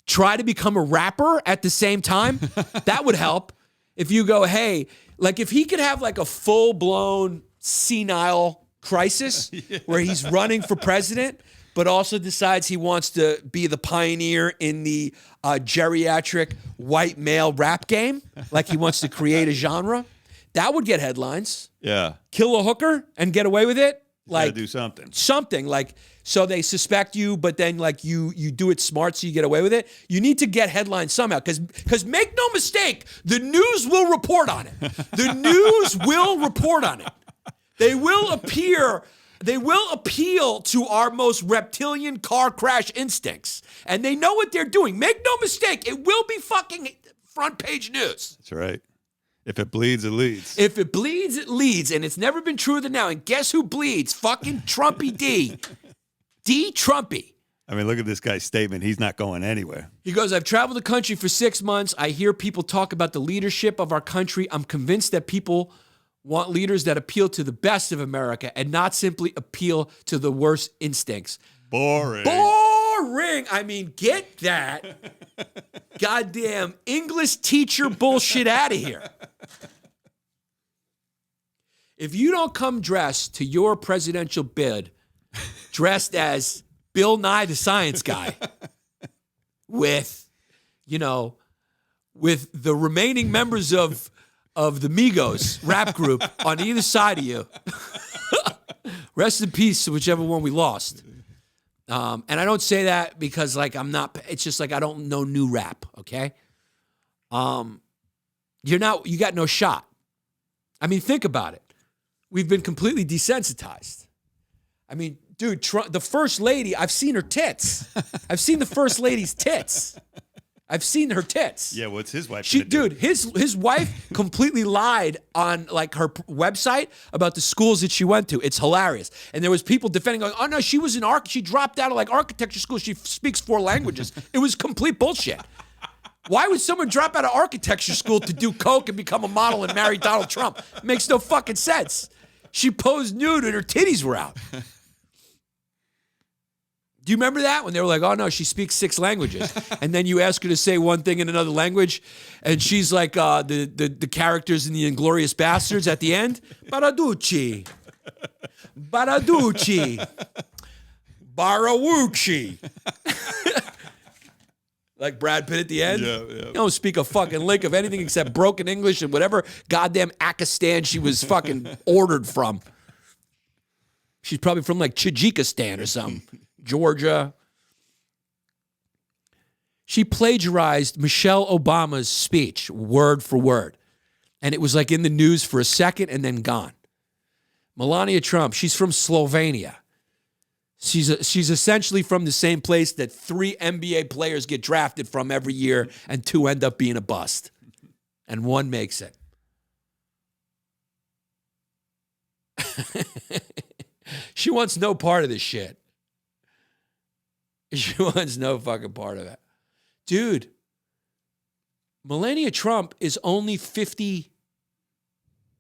[SPEAKER 1] Try to become a rapper at the same time? That would help. If you go, hey... Like if he could have like a full-blown senile crisis where he's running for president, but also decides he wants to be the pioneer in the geriatric white male rap game, like he wants to create a genre, that would get headlines.
[SPEAKER 2] Yeah.
[SPEAKER 1] Kill a hooker and get away with it? Like
[SPEAKER 2] do something.
[SPEAKER 1] Something like, so they suspect you, but then like you do it smart so you get away with it. You need to get headlines somehow, because make no mistake, the news will report on it. The news will report on it. They will appeal to our most reptilian car crash instincts. And they know what they're doing. Make no mistake, it will be fucking front page news.
[SPEAKER 2] That's right. If it bleeds, it leads.
[SPEAKER 1] If it bleeds, it leads. And it's never been truer than now. And guess who bleeds? Fucking Trumpy D. D. Trumpy.
[SPEAKER 2] I mean, look at this guy's statement. He's not going anywhere.
[SPEAKER 1] He goes, I've traveled the country for 6 months. I hear people talk about the leadership of our country. I'm convinced that people want leaders that appeal to the best of America and not simply appeal to the worst instincts.
[SPEAKER 2] Boring.
[SPEAKER 1] I mean, get that goddamn English teacher bullshit out of here. If you don't come dressed to your presidential bid, dressed as Bill Nye the Science Guy, with the remaining members of the Migos rap group on either side of you, rest in peace to whichever one we lost. And I don't say that because it's just like I don't know new rap, okay? You got no shot. I mean, think about it. We've been completely desensitized. I mean, dude, the first lady, I've seen her tits. I've seen the first lady's tits. I've seen her tits.
[SPEAKER 2] Yeah, what's his wife?
[SPEAKER 1] His wife completely lied on like her website about the schools that she went to. It's hilarious. And there was people defending, going, "Oh no, she was she dropped out of like architecture school. She speaks 4 languages." It was complete bullshit. Why would someone drop out of architecture school to do coke and become a model and marry Donald Trump? It makes no fucking sense. She posed nude and her titties were out. Do you remember that? When they were like, oh no, she speaks 6 languages. And then you ask her to say one thing in another language, and she's like the characters in the Inglourious Bastards at the end. Baraducci. Barawuchi. Like Brad Pitt at the end?
[SPEAKER 2] Yeah.
[SPEAKER 1] You don't speak a fucking lick of anything except broken English and whatever goddamn Akistan she was fucking ordered from. She's probably from like Tajikistan or something. Georgia. She plagiarized Michelle Obama's speech word for word. And it was like in the news for a second and then gone. Melania Trump, she's from Slovenia. She's essentially from the same place that 3 NBA players get drafted from every year and 2 end up being a bust. And 1 makes it. She wants no part of this shit. She wants no fucking part of it. Dude, Melania Trump is only 50.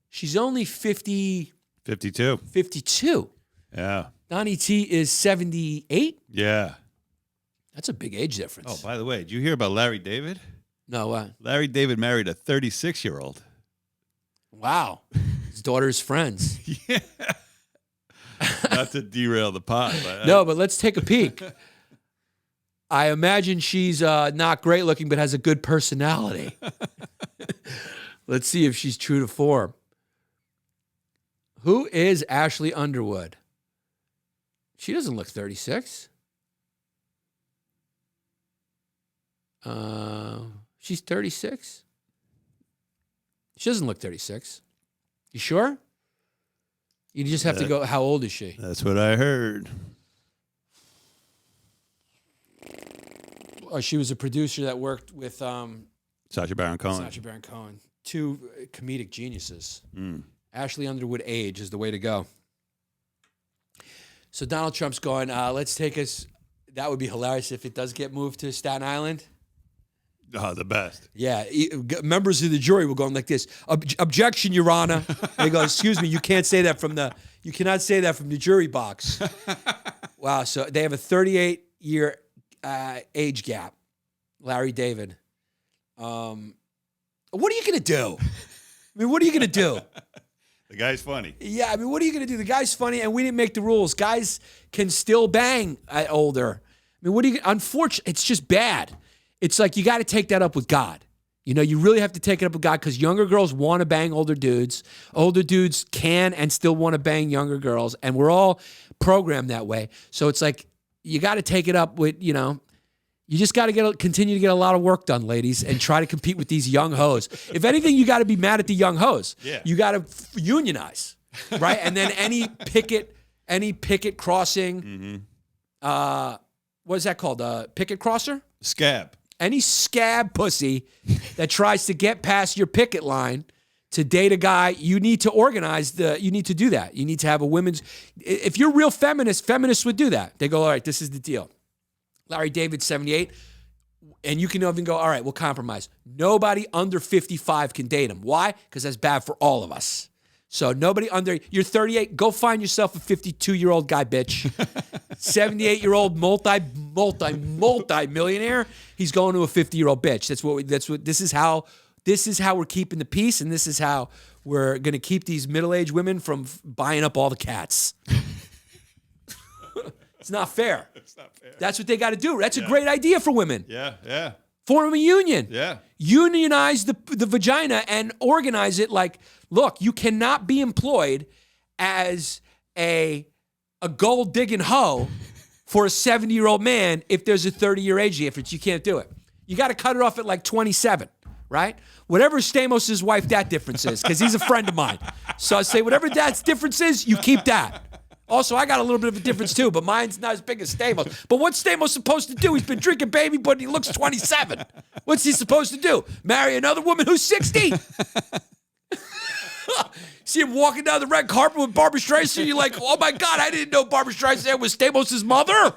[SPEAKER 1] She's only 50.
[SPEAKER 2] 52.
[SPEAKER 1] 52.
[SPEAKER 2] Yeah.
[SPEAKER 1] Donnie T is 78.
[SPEAKER 2] Yeah.
[SPEAKER 1] That's a big age difference.
[SPEAKER 2] Oh, by the way, did you hear about Larry David?
[SPEAKER 1] No,
[SPEAKER 2] Larry David married a 36-year-old.
[SPEAKER 1] wow. His daughter's friends.
[SPEAKER 2] Yeah. Not to derail the pod. But
[SPEAKER 1] No, but let's take a peek. I imagine she's not great looking, but has a good personality. Let's see if she's true to form. Who is Ashley Underwood? She doesn't look 36. She's 36. She doesn't look 36. You sure? You just have to go, how old is she?
[SPEAKER 2] That's what I heard.
[SPEAKER 1] Oh, she was a producer that worked with
[SPEAKER 2] Sacha Baron Cohen.
[SPEAKER 1] Sacha Baron Cohen. 2 comedic geniuses. Ashley Underwood age is the way to go. So Donald Trump's going, let's take us, that would be hilarious if it does get moved to Staten Island.
[SPEAKER 2] Oh, the best.
[SPEAKER 1] Yeah, members of the jury were going like this. Objection, Your Honor. They go, excuse me, you cannot say that from the jury box. Wow, so they have a 38-year age gap. Larry David. What are you going to do? I mean, what are you going to do?
[SPEAKER 2] The guy's funny.
[SPEAKER 1] Yeah, I mean, what are you going to do? The guy's funny, and we didn't make the rules. Guys can still bang at older. I mean, what are you? Unfortunately, it's just bad. It's like you got to take that up with God. You know, you really have to take it up with God because younger girls want to bang older dudes. Older dudes can and still want to bang younger girls, and we're all programmed that way. So it's like you got to take it up with, you know, you just got to continue to get a lot of work done, ladies, and try to compete with these young hoes. If anything, you got to be mad at the young hoes.
[SPEAKER 2] Yeah.
[SPEAKER 1] You got to unionize, right? And then any picket crossing, what is that called? Picket crosser?
[SPEAKER 2] Scab.
[SPEAKER 1] Any scab pussy that tries to get past your picket line to date a guy, you need to organize you need to do that. You need to have a women's, if you're real feminists would do that. They go, all right, this is the deal. Larry David, 78, and you can even go, all right, we'll compromise. Nobody under 55 can date him. Why? Because that's bad for all of us. So nobody under, you're 38, go find yourself a 52-year-old guy, bitch. 78-year-old multi-millionaire, he's going to a 50-year-old bitch. This is how we're keeping the peace, and this is how we're going to keep these middle-aged women from buying up all the cats. It's not fair.
[SPEAKER 2] It's not fair.
[SPEAKER 1] That's what they got to do. That's a great idea for women.
[SPEAKER 2] Yeah.
[SPEAKER 1] Form a union.
[SPEAKER 2] Yeah.
[SPEAKER 1] Unionize the vagina and organize it like, look, you cannot be employed as a gold-digging hoe for a 70-year-old man if there's a 30-year age difference. You can't do it. You got to cut it off at like 27, right? Whatever Stamos' wife that difference is, because he's a friend of mine. So I say, whatever that difference is, you keep that. Also, I got a little bit of a difference too, but mine's not as big as Stamos. But what's Stamos supposed to do? He's been drinking baby, but he looks 27. What's he supposed to do? Marry another woman who's 60? See him walking down the red carpet with Barbra Streisand, you're like, oh my God, I didn't know Barbra Streisand was Stamos' mother.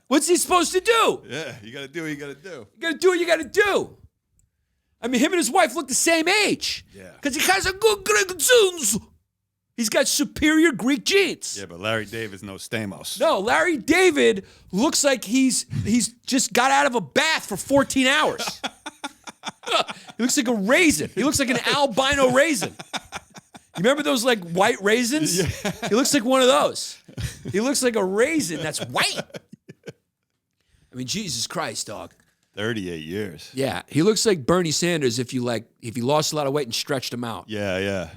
[SPEAKER 1] What's he supposed to do?
[SPEAKER 2] Yeah, you got to do what you got to do.
[SPEAKER 1] You got to do what you got to do. I mean, him and his wife look the same age.
[SPEAKER 2] Yeah.
[SPEAKER 1] Because he has a good Greek genes. He's got superior Greek genes.
[SPEAKER 2] Yeah, but Larry David's no Stamos.
[SPEAKER 1] No, Larry David looks like he's just got out of a bath for 14 hours. He looks like a raisin. He looks like an albino raisin. You remember those like white raisins? Yeah. He looks like one of those. He looks like a raisin that's white. I mean, Jesus Christ, dog.
[SPEAKER 2] 38 years.
[SPEAKER 1] Yeah, he looks like Bernie Sanders if he lost a lot of weight and stretched him out.
[SPEAKER 2] Yeah.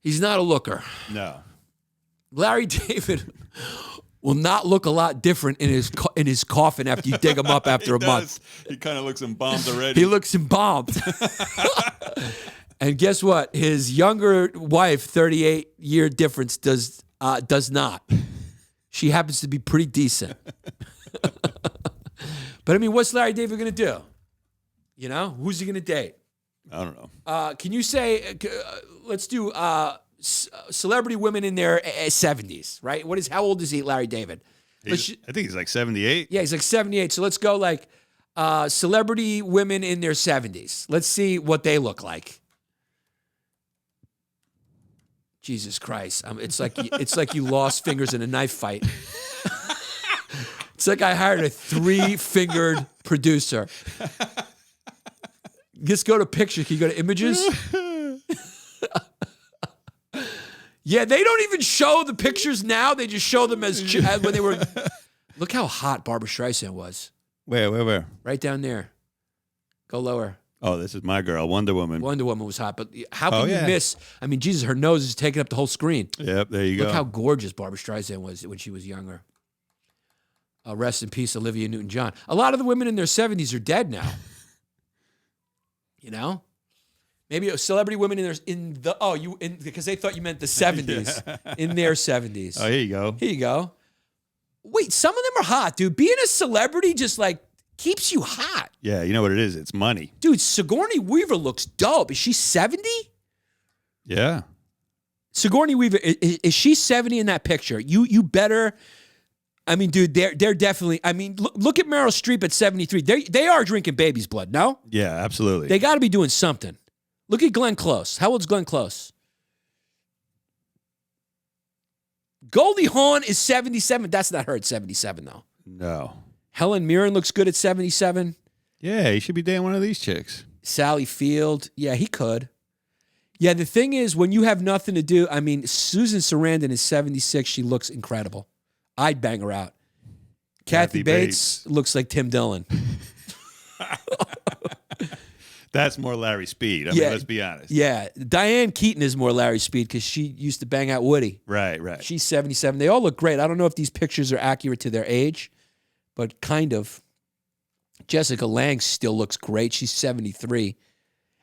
[SPEAKER 1] He's not a looker.
[SPEAKER 2] No.
[SPEAKER 1] Larry David will not look a lot different in his coffin after you dig him up after a month.
[SPEAKER 2] He kind of looks embalmed already.
[SPEAKER 1] He looks embalmed. And guess what? His younger wife, 38-year difference, does not. She happens to be pretty decent. But I mean, what's Larry David going to do? You know, who's he going to date?
[SPEAKER 2] I don't know.
[SPEAKER 1] Can you say? Let's do celebrity women in their 70s, right? How old is he, Larry David?
[SPEAKER 2] I think he's like 78.
[SPEAKER 1] Yeah, he's like 78. So let's go like celebrity women in their 70s. Let's see what they look like. Jesus Christ! It's like you lost fingers in a knife fight. It's like I hired a 3-fingered producer. Just go to pictures. Can you go to images? Yeah, they don't even show the pictures now. They just show them as when they were. Look how hot Barbra Streisand was.
[SPEAKER 2] Where?
[SPEAKER 1] Right down there. Go lower.
[SPEAKER 2] Oh, this is my girl, Wonder Woman.
[SPEAKER 1] Wonder Woman was hot, but how can you miss? I mean, Jesus, her nose is taking up the whole screen.
[SPEAKER 2] Yep, there you go.
[SPEAKER 1] Look how gorgeous Barbra Streisand was when she was younger. Rest in peace, Olivia Newton-John. A lot of the women in their 70s are dead now. You know? Maybe celebrity women because they thought you meant the 70s. Yeah. In their 70s.
[SPEAKER 2] Oh, here you go.
[SPEAKER 1] Here you go. Wait, some of them are hot, dude. Being a celebrity just like keeps you hot.
[SPEAKER 2] Yeah, you know what it is? It's money.
[SPEAKER 1] Dude, Sigourney Weaver looks dope. Is she 70?
[SPEAKER 2] Yeah.
[SPEAKER 1] Sigourney Weaver, is she 70 in that picture? You better. I mean, dude, they're definitely. I mean, look at Meryl Streep at 73. They are drinking baby's blood, no?
[SPEAKER 2] Yeah, absolutely.
[SPEAKER 1] They got to be doing something. Look at Glenn Close. How old's Glenn Close? Goldie Hawn is 77. That's not her at 77, though.
[SPEAKER 2] No.
[SPEAKER 1] Helen Mirren looks good at 77.
[SPEAKER 2] Yeah, he should be dating one of these chicks.
[SPEAKER 1] Sally Field. Yeah, he could. Yeah, the thing is, when you have nothing to do, I mean, Susan Sarandon is 76. She looks incredible. I'd bang her out. Kathy Bates looks like Tim Dillon.
[SPEAKER 2] That's more Larry Speed. I mean, let's be honest.
[SPEAKER 1] Yeah. Diane Keaton is more Larry Speed because she used to bang out Woody.
[SPEAKER 2] Right.
[SPEAKER 1] She's 77. They all look great. I don't know if these pictures are accurate to their age, but kind of. Jessica Lange still looks great. She's 73.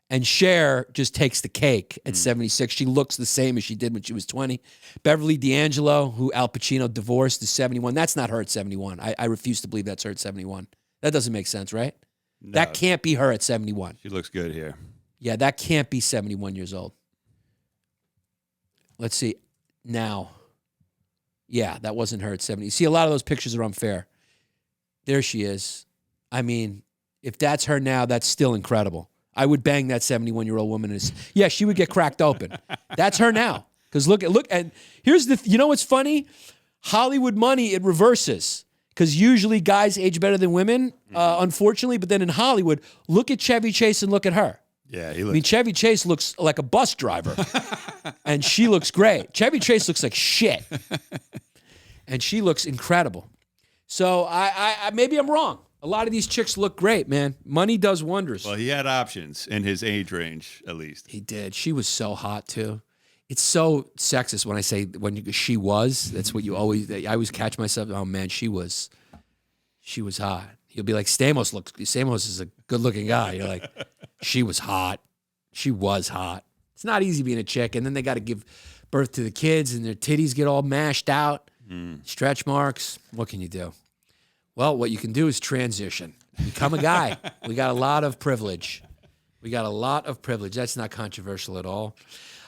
[SPEAKER 1] And Cher just takes the cake at 76. She looks the same as she did when she was 20. Beverly D'Angelo, who Al Pacino divorced, is 71. That's not her at 71. I refuse to believe that's her at 71. That doesn't make sense, right? No. That can't be her at 71.
[SPEAKER 2] She looks good here.
[SPEAKER 1] Yeah, that can't be 71 years old. Let's see. Now. Yeah, that wasn't her at 70. See, a lot of those pictures are unfair. There she is. I mean, if that's her now, that's still incredible. I would bang that 71-year-old woman. Yeah, she would get cracked open. That's her now. Because look, and here's you know what's funny? Hollywood money, it reverses. Because usually guys age better than women, unfortunately. But then in Hollywood, look at Chevy Chase and look at her.
[SPEAKER 2] Yeah,
[SPEAKER 1] I mean, Chevy Chase looks like a bus driver. And she looks great. Chevy Chase looks like shit. And she looks incredible. So I maybe I'm wrong. A lot of these chicks look great, man. Money does wonders.
[SPEAKER 2] Well, he had options in his age range, at least.
[SPEAKER 1] He did. She was so hot, too. It's so sexist when I say she was. That's what I always catch myself. Oh, man, she was hot. You'll be like, Stamos is a good-looking guy. You're like, she was hot. She was hot. It's not easy being a chick. And then they got to give birth to the kids, and their titties get all mashed out. Stretch marks. What can you do? Well, what you can do is transition. Become a guy. We got a lot of privilege. That's not controversial at all.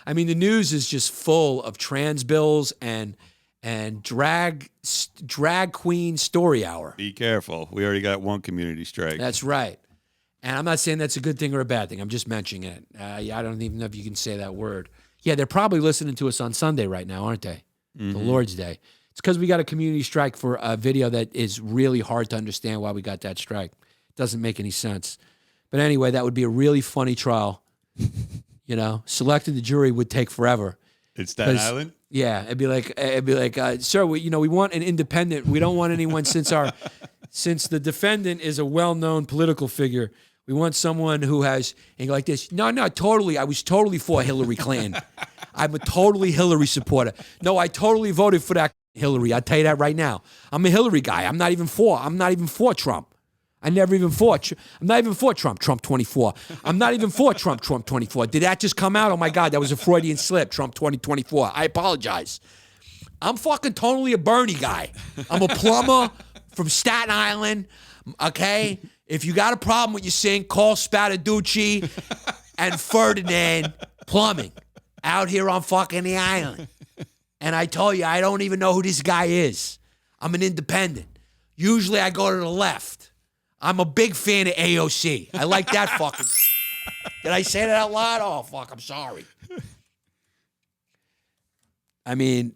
[SPEAKER 1] I mean, the news is just full of trans bills and drag queen story hour.
[SPEAKER 2] Be careful. We already got one community strike.
[SPEAKER 1] That's right. And I'm not saying that's a good thing or a bad thing. I'm just mentioning it. I don't even know if you can say that word. Yeah, they're probably listening to us on Sunday right now, aren't they? The Lord's Day. It's because we got a community strike for a video that is really hard to understand why we got that strike. It doesn't make any sense. But anyway, that would be a really funny trial. You know, selecting the jury would take forever.
[SPEAKER 2] It's Staten Island?
[SPEAKER 1] Yeah, it'd be like, sir, we want an independent. We don't want anyone since the defendant is a well-known political figure. We want someone who has, and like this, no, totally, I was totally for Hillary Clinton. I'm a totally Hillary supporter. No, I totally voted for that Hillary. I'll tell you that right now. I'm a Hillary guy. I'm not even for Trump. I'm not even for Trump 24. I'm not even for Trump 24. Did that just come out? Oh my God, that was a Freudian slip, Trump 2024. I apologize. I'm fucking totally a Bernie guy. I'm a plumber from Staten Island, okay? If you got a problem with your sink, call Spadaducci and Ferdinand Plumbing out here on fucking the island. And I told you, I don't even know who this guy is. I'm an independent. Usually I go to the left. I'm a big fan of AOC. I like that fucking. Did I say that out loud? Oh, fuck, I'm sorry. I mean,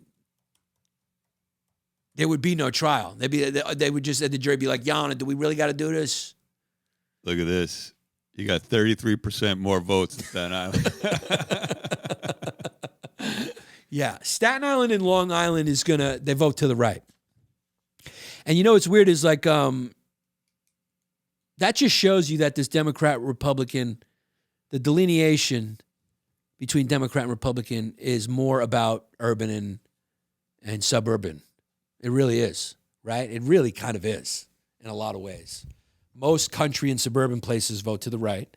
[SPEAKER 1] there would be no trial. They would just, the jury be like, Yana, do we really got to do this?
[SPEAKER 2] Look at this. You got 33% more votes in Staten Island.
[SPEAKER 1] Yeah, Staten Island and Long Island they vote to the right. And you know what's weird is like, that just shows you that this Democrat-Republican, the delineation between Democrat and Republican is more about urban and suburban. It really is, right? It really kind of is in a lot of ways. Most country and suburban places vote to the right,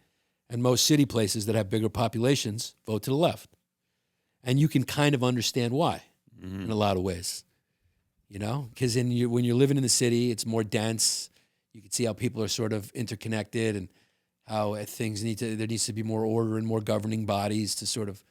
[SPEAKER 1] and most city places that have bigger populations vote to the left. And you can kind of understand why in a lot of ways, you know? Because when you're living in the city, it's more dense. You can see how people are sort of interconnected and how there needs to be more order and more governing bodies to sort of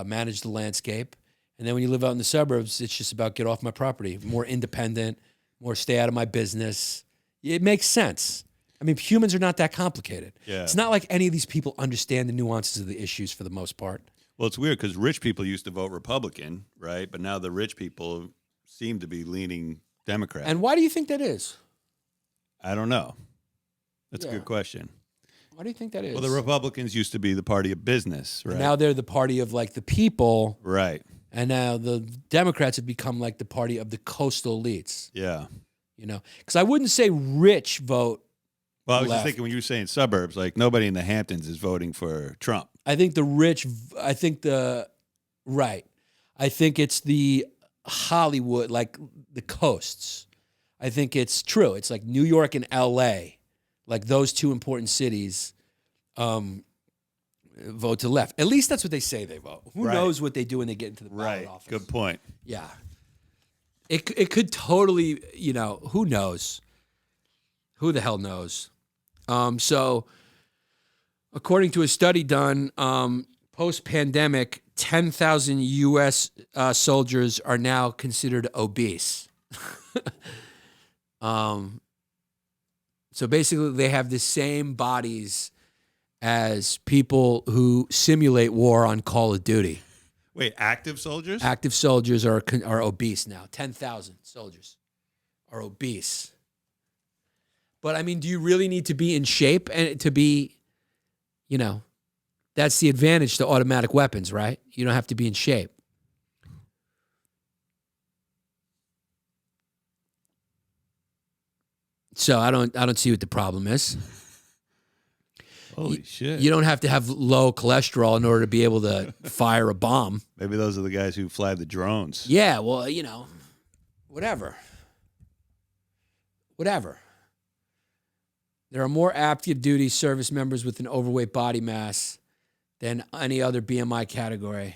[SPEAKER 1] manage the landscape. And then when you live out in the suburbs, it's just about get off my property, more independent, more stay out of my business. It makes sense. I mean, humans are not that complicated.
[SPEAKER 2] Yeah.
[SPEAKER 1] It's not like any of these people understand the nuances of the issues for the most part.
[SPEAKER 2] Well, it's weird because rich people used to vote Republican, right? But now the rich people seem to be leaning Democrat.
[SPEAKER 1] And why do you think that is?
[SPEAKER 2] I don't know. That's a good question.
[SPEAKER 1] Why do you think that is?
[SPEAKER 2] Well, the Republicans used to be the party of business, right?
[SPEAKER 1] And now they're the party of like the people.
[SPEAKER 2] Right.
[SPEAKER 1] And now the Democrats have become like the party of the coastal elites.
[SPEAKER 2] Yeah.
[SPEAKER 1] You know, because I wouldn't say rich vote.
[SPEAKER 2] Well, I was
[SPEAKER 1] left.
[SPEAKER 2] just thinking when you were saying suburbs, like nobody in the Hamptons is voting for Trump.
[SPEAKER 1] I think right. I think it's the Hollywood, like the coasts. I think it's true. It's like New York and LA, like those two important cities vote to the left. At least that's what they say they vote. Who knows what they do when they get into the ballot office?
[SPEAKER 2] Good point.
[SPEAKER 1] Yeah. It could totally, you know, who knows? Who the hell knows? So according to a study done post-pandemic, 10,000 U.S. Soldiers are now considered obese. So basically, they have the same bodies as people who simulate war on Call of Duty.
[SPEAKER 2] Wait, active soldiers?
[SPEAKER 1] Active soldiers are obese now. 10,000 soldiers are obese. But I mean, do you really need to be in shape and to be, you know, that's the advantage to automatic weapons, right? You don't have to be in shape. So I don't see what the problem is.
[SPEAKER 2] Holy shit.
[SPEAKER 1] You don't have to have low cholesterol in order to be able to fire a bomb.
[SPEAKER 2] Maybe those are the guys who fly the drones.
[SPEAKER 1] Yeah, well, you know, whatever. There are more active duty service members with an overweight body mass than any other BMI category.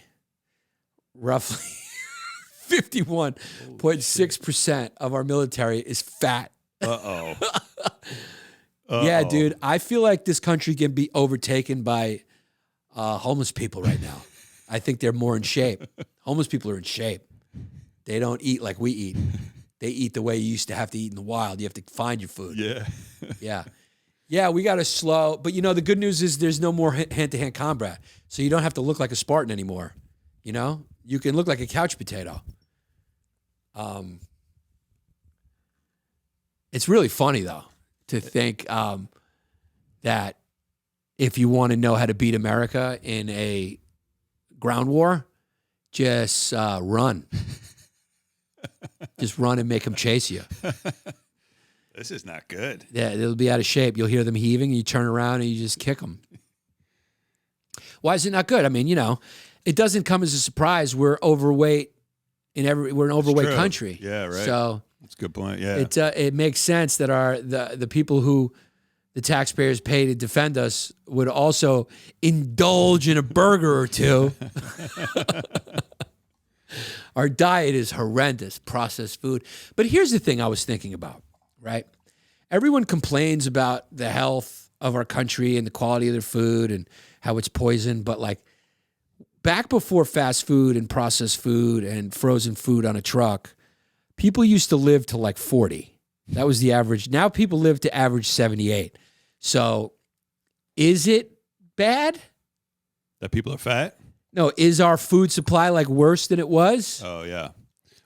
[SPEAKER 1] Roughly 51.6% of our military is fat.
[SPEAKER 2] Uh-oh.
[SPEAKER 1] Yeah, dude, I feel like this country can be overtaken by homeless people right now. I think they're more in shape. Homeless people are in shape. They don't eat like we eat. They eat the way you used to have to eat in the wild. You have to find your food.
[SPEAKER 2] Yeah.
[SPEAKER 1] Yeah. Yeah, we got to slow. But, you know, the good news is there's no more hand-to-hand combat. So you don't have to look like a Spartan anymore. You know? You can look like a couch potato. It's really funny, though, to think that if you want to know how to beat America in a ground war, just run. Just run and make them chase you.
[SPEAKER 2] This is not good.
[SPEAKER 1] Yeah, they'll be out of shape. You'll hear them heaving, and you turn around and you just kick them. Why is it not good? I mean, it doesn't come as a surprise. We're overweight we're an overweight
[SPEAKER 2] true.
[SPEAKER 1] country.
[SPEAKER 2] Yeah, right.
[SPEAKER 1] So
[SPEAKER 2] That's a good point. Yeah.
[SPEAKER 1] it makes sense that the people who the taxpayers pay to defend us would also indulge in a burger or two. Our diet is horrendous, processed food. But here's the thing I was thinking about, right? Everyone complains about the health of our country and the quality of their food and how it's poisoned. But like back before fast food and processed food and frozen food on a truck, people used to live to like 40. That was the average. Now people live to average 78. So is it bad?
[SPEAKER 2] That people are fat?
[SPEAKER 1] No, is our food supply like worse than it was?
[SPEAKER 2] Oh, yeah.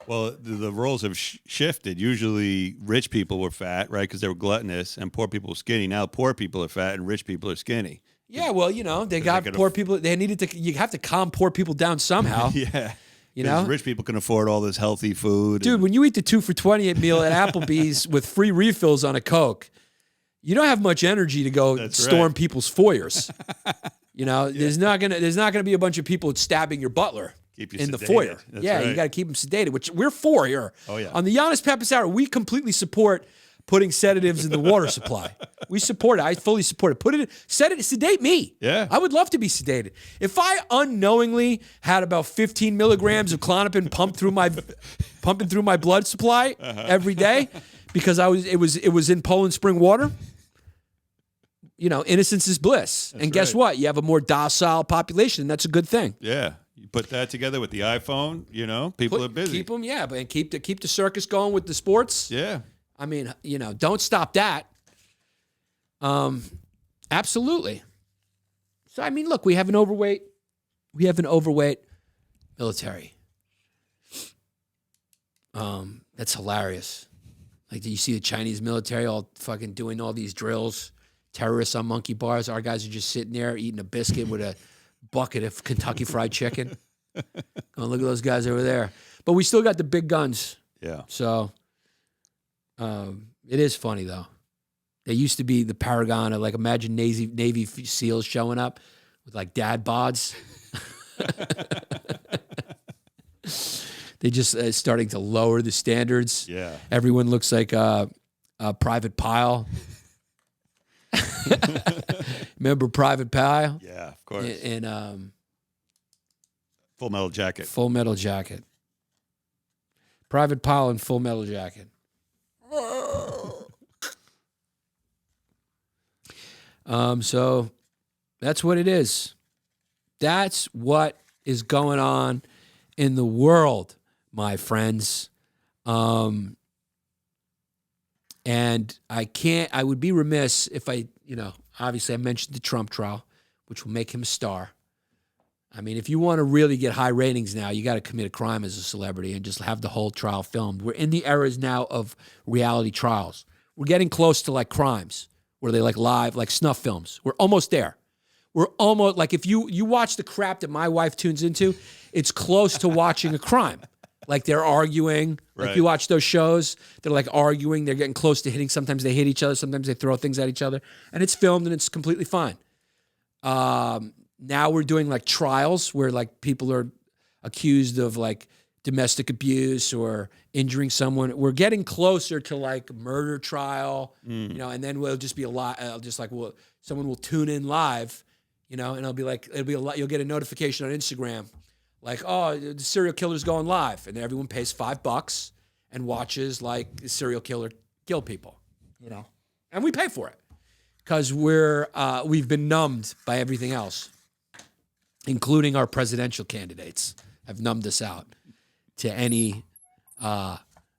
[SPEAKER 2] Well, the roles have shifted. Usually rich people were fat, right, because they were gluttonous, and poor people were skinny. Now poor people are fat and rich people are skinny.
[SPEAKER 1] Yeah, well, they got poor people. They needed to. You have to calm poor people down somehow.
[SPEAKER 2] Yeah.
[SPEAKER 1] You know,
[SPEAKER 2] rich people can afford all this healthy food.
[SPEAKER 1] Dude, when you eat the 2 for $28 meal at Applebee's with free refills on a Coke, you don't have much energy to go storm people's foyers. There's not gonna be a bunch of people stabbing your butler in the foyer.
[SPEAKER 2] That's
[SPEAKER 1] yeah,
[SPEAKER 2] right.
[SPEAKER 1] you got to keep them sedated, which we're for here.
[SPEAKER 2] Oh yeah.
[SPEAKER 1] On the Yannis Pappas Hour, we completely support putting sedatives in the water supply. We support it. I fully support it. Sedate me.
[SPEAKER 2] Yeah.
[SPEAKER 1] I would love to be sedated. If I unknowingly had about 15 milligrams of Klonopin pumping through my blood supply every day because it was in Poland Spring water, innocence is bliss.
[SPEAKER 2] That's
[SPEAKER 1] and guess
[SPEAKER 2] right.
[SPEAKER 1] what? You have a more docile population, and that's a good thing.
[SPEAKER 2] Yeah. You put that together with the iPhone, people are busy.
[SPEAKER 1] Keep them, yeah, but keep the circus going with the sports.
[SPEAKER 2] Yeah.
[SPEAKER 1] I mean, don't stop that. Absolutely. So I mean, look, we have an overweight military. That's hilarious. Like, do you see the Chinese military all fucking doing all these drills, terrorists on monkey bars? Our guys are just sitting there eating a biscuit with a bucket of Kentucky Fried Chicken. Oh, look at those guys over there. But we still got the big guns.
[SPEAKER 2] Yeah.
[SPEAKER 1] So it is funny, though. They used to be the paragon of, like, imagine Navy SEALs showing up with, like, dad bods. They just starting to lower the standards.
[SPEAKER 2] Yeah.
[SPEAKER 1] Everyone looks like a Private Pile. Remember Private Pile?
[SPEAKER 2] Yeah, of course.
[SPEAKER 1] And
[SPEAKER 2] Full Metal Jacket.
[SPEAKER 1] Full Metal Jacket. Private Pile and Full Metal Jacket. So that's what it is. That's what is going on in the world, my friends. And I would be remiss if obviously I mentioned the Trump trial, which will make him a star. I mean, if you want to really get high ratings now, you got to commit a crime as a celebrity and just have the whole trial filmed. We're in the eras now of reality trials. We're getting close to like crimes where they like live, like snuff films. We're almost there. We're almost like if you watch the crap that my wife tunes into, it's close to watching a crime. Like they're arguing. Like
[SPEAKER 2] Right.
[SPEAKER 1] you watch those shows, they're like arguing. They're getting close to hitting. Sometimes they hit each other. Sometimes they throw things at each other. And it's filmed and it's completely fine. Now we're doing like trials where like people are accused of like domestic abuse or injuring someone. We're getting closer to like murder trial, and then we'll just be a lot, someone will tune in live, and it'll be a lot. You'll get a notification on Instagram like, oh, the serial killer's going live. And then everyone pays $5 and watches like the serial killer kill people, and we pay for it because we've been numbed by everything else, including our presidential candidates have numbed us out to any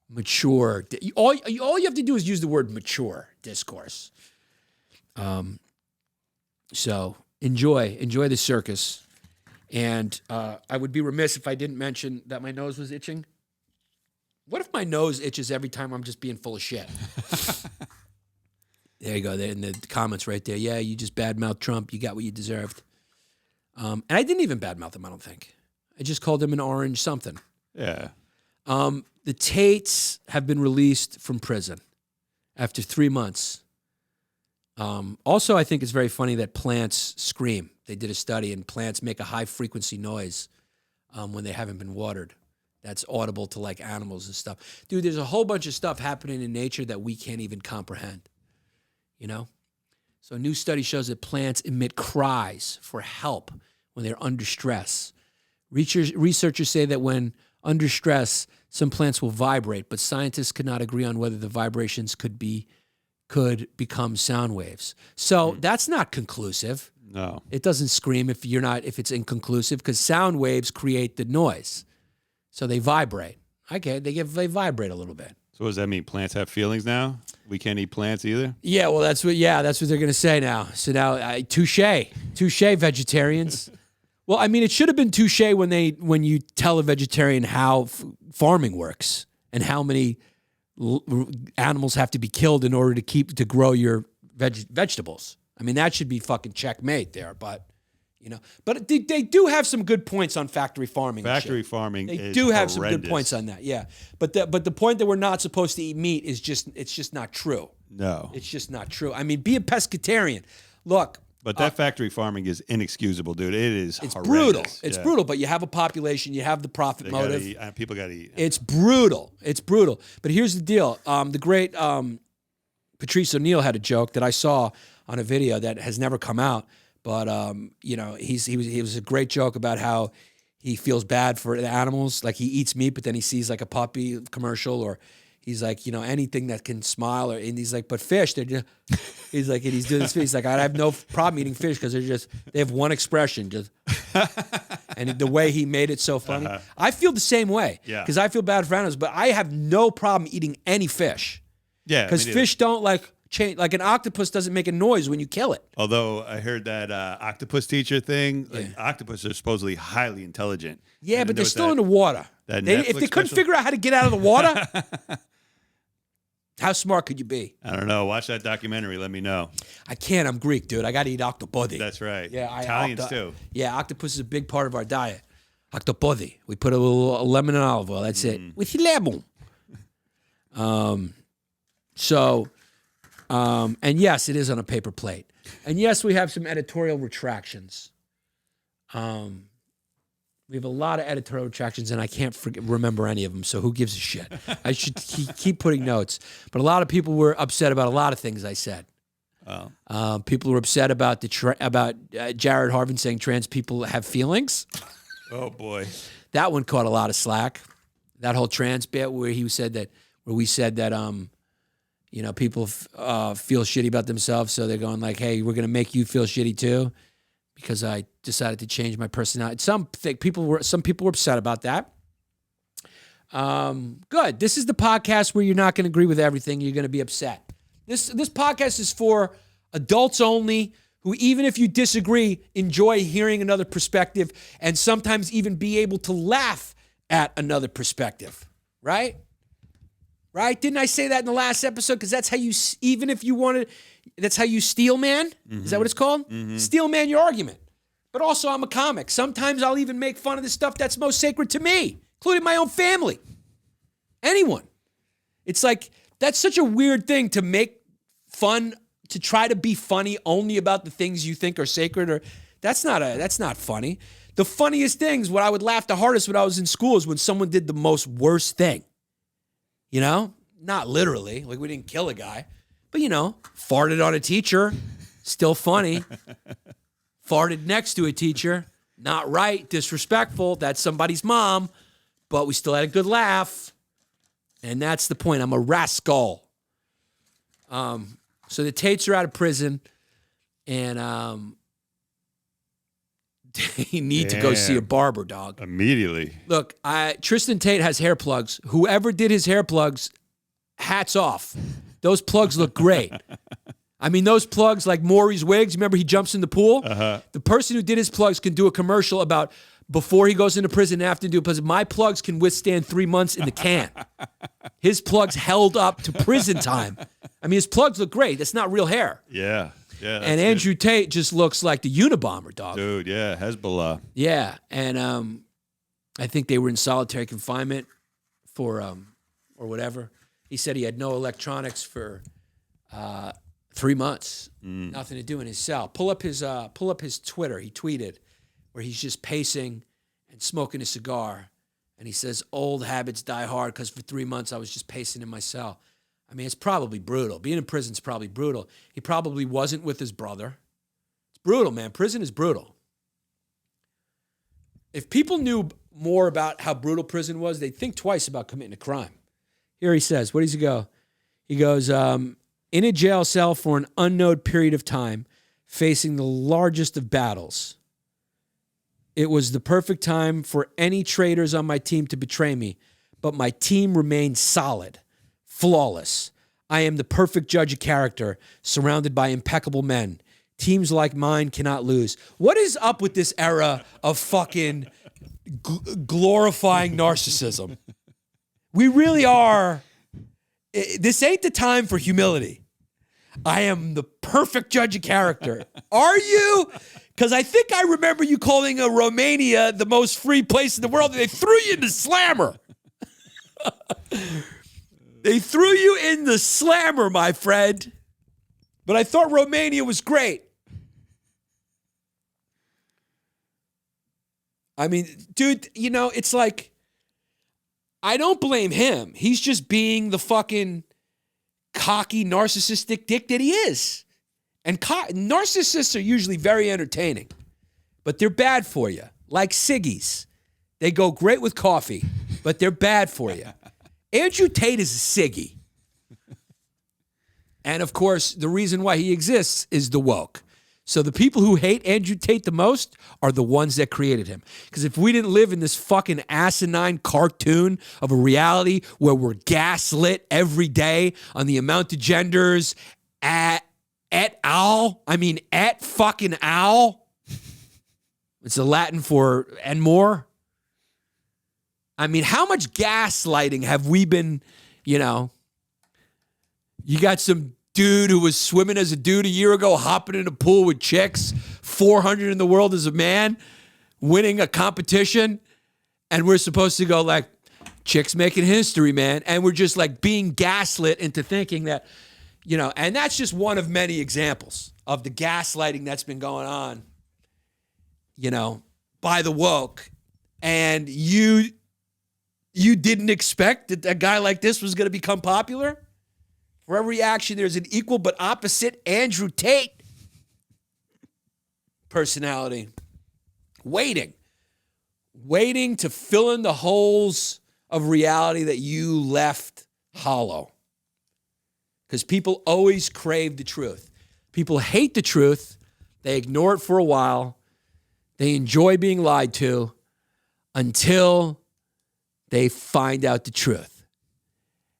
[SPEAKER 1] mature. All you have to do is use the word mature discourse. So enjoy the circus. And I would be remiss if I didn't mention that my nose was itching. What if my nose itches every time I'm just being full of shit? There you go. There in the comments right there. Yeah, you just badmouthed Trump. You got what you deserved. And I didn't even badmouth him, I don't think. I just called him an orange something.
[SPEAKER 2] Yeah.
[SPEAKER 1] The Tates have been released from prison. after 3 months. Also, I think it's very funny that plants scream. They did a study, and plants make a high-frequency noise when they haven't been watered. That's audible to, like, animals and stuff. Dude, there's a whole bunch of stuff happening in nature that we can't even comprehend, you know? So a new study shows that plants emit cries for help when they're under stress. Researchers say that when under stress, some plants will vibrate, but scientists could not agree on whether the vibrations could become sound waves. So that's not conclusive.
[SPEAKER 2] No.
[SPEAKER 1] It doesn't scream if it's inconclusive, because sound waves create the noise. So they vibrate. Okay, they vibrate a little bit.
[SPEAKER 2] So what does that mean? Plants have feelings now? We can't eat plants either?
[SPEAKER 1] Yeah, well, that's what they're going to say now. So now, touche, vegetarians. Well, I mean, it should have been touche when you tell a vegetarian how farming works and how many animals have to be killed in order to grow your vegetables. I mean, that should be fucking checkmate there. But but they do have some good points on factory farming.
[SPEAKER 2] Factory farming.
[SPEAKER 1] They
[SPEAKER 2] is
[SPEAKER 1] do have
[SPEAKER 2] horrendous.
[SPEAKER 1] some good points on that. Yeah, but the point that we're not supposed to eat meat is just not true.
[SPEAKER 2] No,
[SPEAKER 1] it's just not true. I mean, be a pescatarian. Look.
[SPEAKER 2] But that factory farming is inexcusable, dude. It's
[SPEAKER 1] brutal.
[SPEAKER 2] Horrendous.
[SPEAKER 1] It's brutal, but you have a population, you have the profit motive.
[SPEAKER 2] People got to eat.
[SPEAKER 1] It's brutal. It's brutal. But here's the deal. The great Patrice O'Neill had a joke that I saw on a video that has never come out. But he was a great joke about how he feels bad for the animals. Like, he eats meat, but then he sees like a puppy commercial, or he's like, anything that can smile, and he's like, but fish, they're just, he's like, and he's doing this, he's like, I have no problem eating fish because they have one expression, just, and the way he made it so funny. I feel the same way, because I feel bad for animals, but I have no problem eating any fish.
[SPEAKER 2] Yeah,
[SPEAKER 1] because fish don't change, like an octopus doesn't make a noise when you kill it.
[SPEAKER 2] Although I heard that octopus teacher thing, like, octopus are supposedly highly intelligent.
[SPEAKER 1] Yeah, but they're still in the water. If they couldn't figure out how to get out of the water, how smart could you be?
[SPEAKER 2] I don't know. Watch that documentary. Let me know.
[SPEAKER 1] I can't. I'm Greek, dude. I got to eat octopodi.
[SPEAKER 2] That's right.
[SPEAKER 1] Yeah,
[SPEAKER 2] Italians too.
[SPEAKER 1] Yeah, octopus is a big part of our diet. Octopodi. We put a little lemon and olive oil. That's it. With lemon. And yes, it is on a paper plate. And yes, we have some editorial retractions. We have a lot of editorial retractions, and I can't remember any of them, so who gives a shit? I should keep putting notes. But a lot of people were upset about a lot of things I said. Oh. People were upset about Jared Harvin saying trans people have feelings.
[SPEAKER 2] Oh, boy.
[SPEAKER 1] That one caught a lot of slack. That whole trans bit where we said that people feel shitty about themselves, so they're going like, hey, we're going to make you feel shitty too, because I decided to change my personality. Some people were upset about that. Good. This is the podcast where you're not going to agree with everything. You're going to be upset. This podcast is for adults only, who, even if you disagree, enjoy hearing another perspective, and sometimes even be able to laugh at another perspective. Right? Right? Didn't I say that in the last episode? Because that's how you, even if you wanted, that's how you steel man. Mm-hmm. Is that what it's called? Mm-hmm. Steel man your argument. But also, I'm a comic. Sometimes I'll even make fun of the stuff that's most sacred to me, including my own family. Anyone. It's like, that's such a weird thing to make fun, to try to be funny only about the things you think are sacred, or that's not funny. The funniest things, what I would laugh the hardest when I was in school, is when someone did the most worst thing. You know? Not literally. Like, we didn't kill a guy. But, farted on a teacher. Still funny. Farted next to a teacher. Not right. Disrespectful. That's somebody's mom. But we still had a good laugh. And that's the point. I'm a rascal. So the Tates are out of prison. And they need to go see a barber, dog.
[SPEAKER 2] Immediately.
[SPEAKER 1] Look, Tristan Tate has hair plugs. Whoever did his hair plugs, hats off. Those plugs look great. I mean, those plugs, like Maury's wigs, remember he jumps in the pool? Uh-huh. The person who did his plugs can do a commercial about before he goes into prison and after he do because my plugs can withstand 3 months in the can. His plugs held up to prison time. I mean, his plugs look great. That's not real hair.
[SPEAKER 2] Yeah. Yeah,
[SPEAKER 1] and Andrew Tate just looks like the Unabomber, dog.
[SPEAKER 2] Dude, yeah, Hezbollah.
[SPEAKER 1] Yeah, and I think they were in solitary confinement for or whatever. He said he had no electronics for 3 months, nothing to do in his cell. Pull up his Twitter. He tweeted where he's just pacing and smoking a cigar, and he says, "Old habits die hard because for 3 months I was just pacing in my cell." I mean, it's probably brutal. Being in prison is probably brutal. He probably wasn't with his brother. It's brutal, man. Prison is brutal. If people knew more about how brutal prison was, they'd think twice about committing a crime. Here he says, what does he go? He goes, in a jail cell for an unknown period of time, facing the largest of battles. It was the perfect time for any traitors on my team to betray me, but my team remained solid, flawless. I am the perfect judge of character, surrounded by impeccable men. Teams like mine cannot lose. What is up with this era of fucking glorifying narcissism? We really are. This ain't the time for humility. I am the perfect judge of character. Are you? Because I think I remember you calling Romania the most free place in the world, and they threw you in the slammer. They threw you in the slammer, my friend. But I thought Romania was great. I mean, dude, you know, it's like, I don't blame him. He's just being the fucking cocky, narcissistic dick that he is. And narcissists are usually very entertaining, but they're bad for you. Like ciggies. They go great with coffee, but they're bad for you. Andrew Tate is a ciggy. And of course, the reason why he exists is the woke. So the people who hate Andrew Tate the most are the ones that created him. Because if we didn't live in this fucking asinine cartoon of a reality where we're gaslit every day on the amount of genders et fucking al. It's the Latin for and more. I mean, how much gaslighting have we been, you know? You got some dude who was swimming as a dude a year ago, hopping in a pool with chicks, 400 in the world as a man, winning a competition, and we're supposed to go like, chicks making history, man. And we're just like being gaslit into thinking that, you know, and that's just one of many examples of the gaslighting that's been going on, you know, by the woke. And you didn't expect that a guy like this was going to become popular? For every action, there's an equal but opposite Andrew Tate personality. Waiting to fill in the holes of reality that you left hollow. Because people always crave the truth. People hate the truth. They ignore it for a while. They enjoy being lied to until they find out the truth.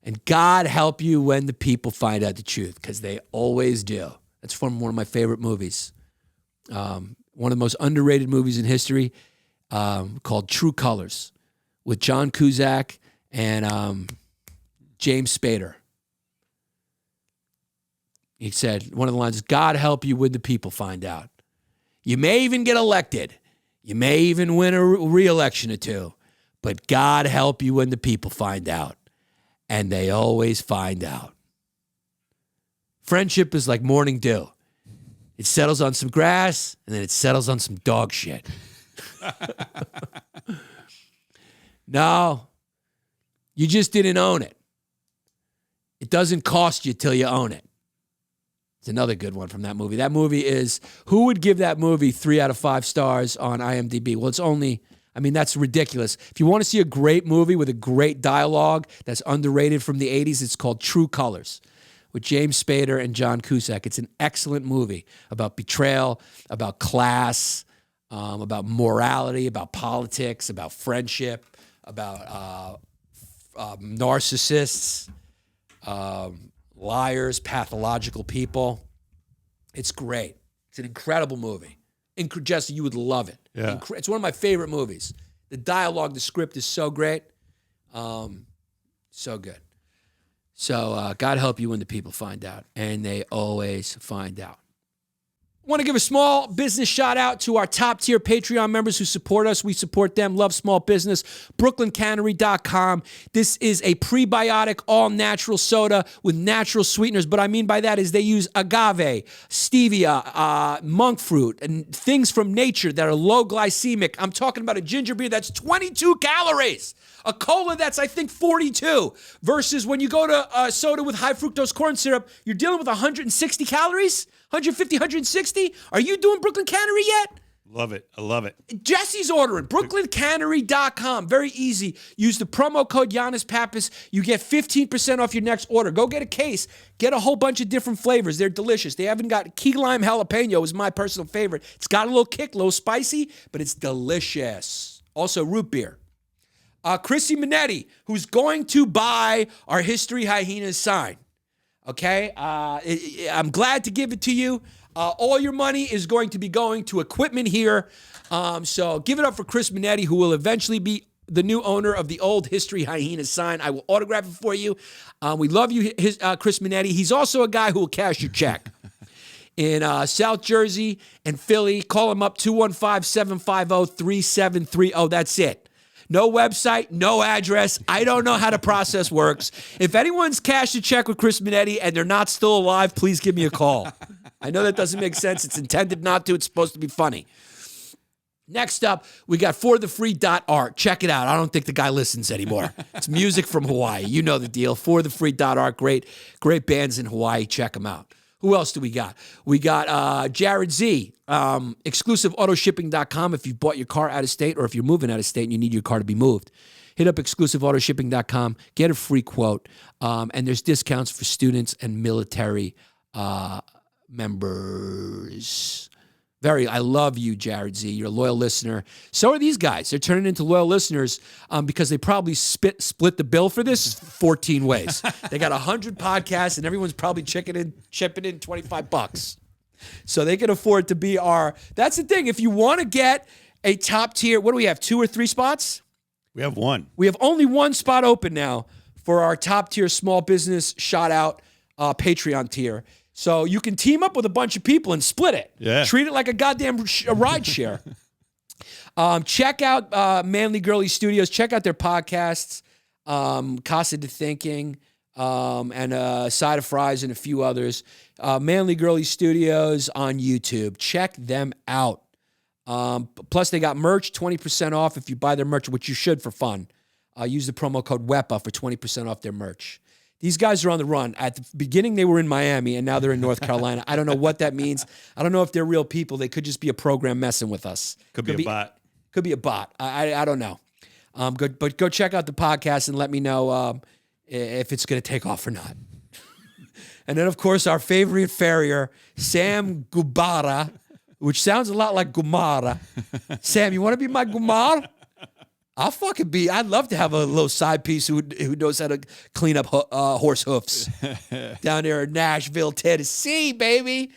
[SPEAKER 1] And God help you when the people find out the truth, because they always do. That's from one of my favorite movies. One of the most underrated movies in history, called True Colors, with John Cusack and James Spader. He said, one of the lines is, God help you when the people find out. You may even get elected. You may even win a re-election or two. But God help you when the people find out. And they always find out. Friendship is like morning dew. It settles on some grass, and then it settles on some dog shit. No, you just didn't own it. It doesn't cost you till you own it. It's another good one from that movie. That movie is, who would give that movie 3 out of 5 stars on IMDb? Well, it's only... I mean, that's ridiculous. If you want to see a great movie with a great dialogue that's underrated from the 80s, it's called True Colors with James Spader and John Cusack. It's an excellent movie about betrayal, about class, about morality, about politics, about friendship, about narcissists, liars, pathological people. It's great. It's an incredible movie. Jesse, you would love it.
[SPEAKER 2] Yeah.
[SPEAKER 1] It's one of my favorite movies. The dialogue, the script is so great. So good. So God help you when the people find out. And they always find out. Want to give a small business shout out to our top tier Patreon members who support us. We support them. Love small business. BrooklynCannery.com. This is a prebiotic, all natural soda with natural sweeteners. But I mean by that is they use agave, stevia, monk fruit, and things from nature that are low glycemic. I'm talking about a ginger beer that's 22 calories. A cola that's, I think, 42. Versus when you go to a soda with high fructose corn syrup, you're dealing with 160 calories? 150, 160? Are you doing Brooklyn Cannery yet?
[SPEAKER 2] Love it. I love it.
[SPEAKER 1] Jesse's ordering. BrooklynCannery.com. Very easy. Use the promo code Yannis Pappas. You get 15% off your next order. Go get a case. Get a whole bunch of different flavors. They're delicious. They haven't got key lime jalapeno is my personal favorite. It's got a little kick, a little spicy, but it's delicious. Also, root beer. Chrissy Minetti, who's going to buy our History Hyenas sign. Okay? I'm glad to give it to you. All your money is going to be going to equipment here. So give it up for Chris Minetti, who will eventually be the new owner of the old History Hyenas sign. I will autograph it for you. We love you, Chris Minetti. He's also a guy who will cash your check. In South Jersey and Philly, call him up, 215-750-3730. That's it. No website, no address. I don't know how the process works. If anyone's cashed a check with Chris Minetti and they're not still alive, please give me a call. I know that doesn't make sense. It's intended not to. It's supposed to be funny. Next up, we got forthefree.art. Check it out. I don't think the guy listens anymore. It's music from Hawaii. You know the deal. Forthefree.art. Great bands in Hawaii. Check them out. Who else do we got? We got Jared Z, exclusiveautoshipping.com. If you've bought your car out of state or if you're moving out of state and you need your car to be moved, hit up exclusiveautoshipping.com, get a free quote, and there's discounts for students and military members. I love you, Jared Z. You're a loyal listener. So are these guys. They're turning into loyal listeners because they probably split the bill for this 14 ways. They got 100 podcasts, and everyone's probably chipping in $25. So they can afford to be our... That's the thing. If you want to get a top tier... What do we have, 2 or 3 spots?
[SPEAKER 2] We have one.
[SPEAKER 1] We have only one spot open now for our top tier small business shout-out Patreon tier. So you can team up with a bunch of people and split it.
[SPEAKER 2] Yeah.
[SPEAKER 1] Treat it like a goddamn ride share. Check out Manly Girly Studios. Check out their podcasts, Casa de Thinking, and Side of Fries and a few others. Manly Girly Studios on YouTube. Check them out. Plus, they got merch, 20% off if you buy their merch, which you should for fun. Use the promo code WEPA for 20% off their merch. These guys are on the run. At the beginning, they were in Miami, and now they're in North Carolina. I don't know what that means. I don't know if they're real people. They could just be a program messing with us.
[SPEAKER 2] Could be a bot.
[SPEAKER 1] Could be a bot. I don't know. But go check out the podcast and let me know if it's going to take off or not. And then, of course, our favorite farrier, Sam Gubara, which sounds a lot like Gumara. Sam, you want to be my Gumar? I'd love to have a little side piece who knows how to clean up horse hoofs down there in Nashville, Tennessee, baby.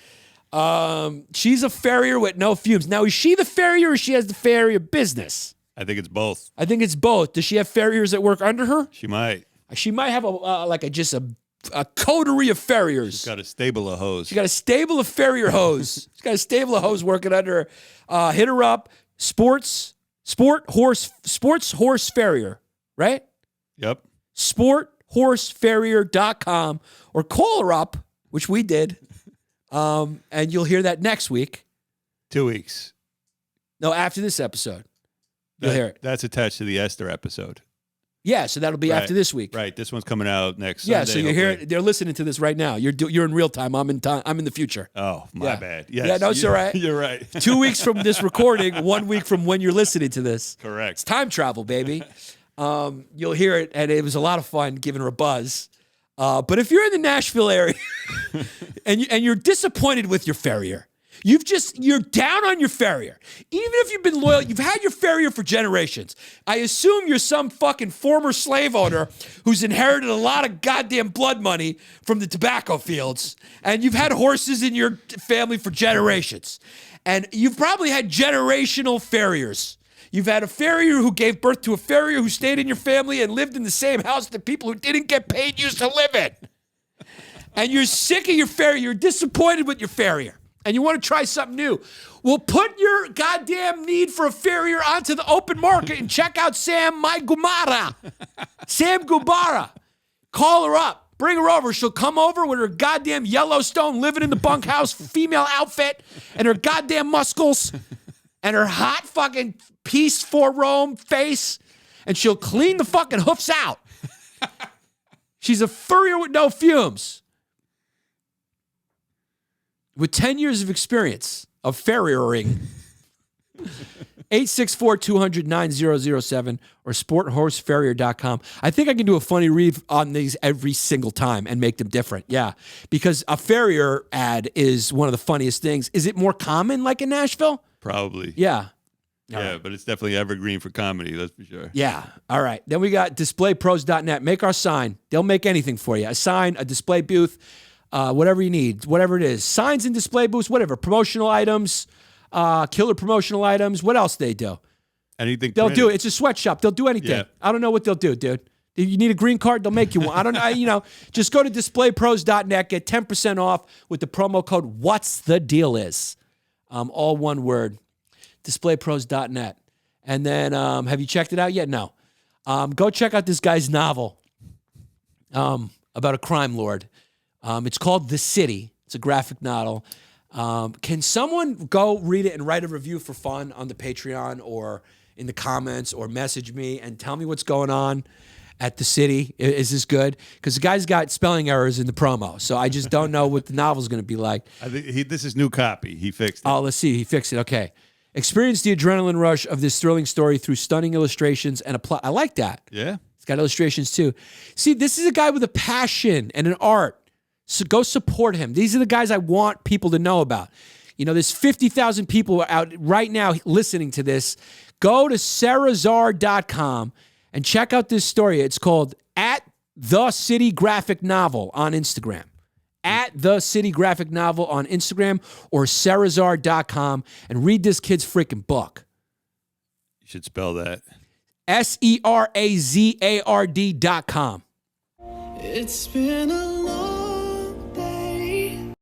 [SPEAKER 1] She's a farrier with no fumes. Now, is she the farrier or she has the farrier business?
[SPEAKER 2] I think it's both.
[SPEAKER 1] I think it's both. Does she have farriers that work under her?
[SPEAKER 2] She might.
[SPEAKER 1] She might have a coterie of farriers.
[SPEAKER 2] She's got a stable of hose.
[SPEAKER 1] She got a stable of farrier hose. She's got a stable of hose working under her. Hit her up. Sports horse farrier, right?
[SPEAKER 2] Yep.
[SPEAKER 1] sporthorsefarrier.com or call her up, which we did. And you'll hear that next week.
[SPEAKER 2] 2 weeks.
[SPEAKER 1] No, after this episode. You'll hear it.
[SPEAKER 2] That's attached to the Esther episode.
[SPEAKER 1] Yeah, so that'll be after this week.
[SPEAKER 2] Right. This one's coming out next
[SPEAKER 1] Yeah,
[SPEAKER 2] Sunday.
[SPEAKER 1] so you hear it. They're listening to this right now. You're in real time. I'm in time. I'm in the future.
[SPEAKER 2] Oh, my bad. Yes.
[SPEAKER 1] Yeah, no, it's all right.
[SPEAKER 2] You're right.
[SPEAKER 1] 2 weeks from this recording, 1 week from when you're listening to this.
[SPEAKER 2] Correct.
[SPEAKER 1] It's time travel, baby. You'll hear it, and it was a lot of fun giving her a buzz. But if you're in the Nashville area and you're disappointed with your farrier, you're down on your farrier. Even if you've been loyal, you've had your farrier for generations. I assume you're some fucking former slave owner who's inherited a lot of goddamn blood money from the tobacco fields, and you've had horses in your family for generations. And you've probably had generational farriers. You've had a farrier who gave birth to a farrier who stayed in your family and lived in the same house that people who didn't get paid used to live in. And you're sick of your farrier. You're disappointed with your farrier. and you want to try something new, well, put your goddamn need for a farrier onto the open market and check out Sam Gubara. Call her up. Bring her over. She'll come over with her goddamn Yellowstone living in the bunkhouse female outfit and her goddamn muscles and her hot fucking Peace for Rome face, and she'll clean the fucking hoofs out. She's a furrier with no fumes. With 10 years of experience of farriering. 864-200-9007 or sporthorsefarrier.com. I think I can do a funny read on these every single time and make them different. Yeah, because a farrier ad is one of the funniest things. Is it more common like in Nashville?
[SPEAKER 2] Probably.
[SPEAKER 1] Yeah.
[SPEAKER 2] Yeah, but it's definitely evergreen for comedy, that's for sure.
[SPEAKER 1] Yeah. All right. Then we got displaypros.net. Make our sign. They'll make anything for you. A sign, a display booth, whatever you need, whatever it is. Signs and display booths, whatever. Promotional items. Killer promotional items. What else they do?
[SPEAKER 2] Anything
[SPEAKER 1] They'll
[SPEAKER 2] printed.
[SPEAKER 1] do it. It's a sweatshop. They'll do anything.
[SPEAKER 2] Yeah.
[SPEAKER 1] I don't know what they'll do, dude. If you need a green card, they'll make you one. I don't know. Just go to displaypros.net. Get 10% off with the promo code What's the Deal Is. All one word. Displaypros.net. And then have you checked it out yet? No. Go check out this guy's novel about a crime lord. It's called The City. It's a graphic novel. Can someone go read it and write a review for fun on the Patreon or in the comments or message me and tell me what's going on at The City? Is this good? Because the guy's got spelling errors in the promo, so I just don't know what the novel's going to be like.
[SPEAKER 2] I think this is new copy. He fixed it.
[SPEAKER 1] Oh, let's see. He fixed it. Okay. Experience the adrenaline rush of this thrilling story through stunning illustrations and a plot. I like that.
[SPEAKER 2] Yeah.
[SPEAKER 1] It's got illustrations too. See, this is a guy with a passion and an art. So go support him. These are the guys I want people to know about. You know, there's 50,000 people out right now listening to this. Go to sarahzar.com and check out this story. It's called At The City Graphic Novel on Instagram. At The City Graphic Novel on Instagram or sarahzar.com and read this kid's freaking book.
[SPEAKER 2] You should spell that.
[SPEAKER 1] SERAZARD.com.
[SPEAKER 3] It's been a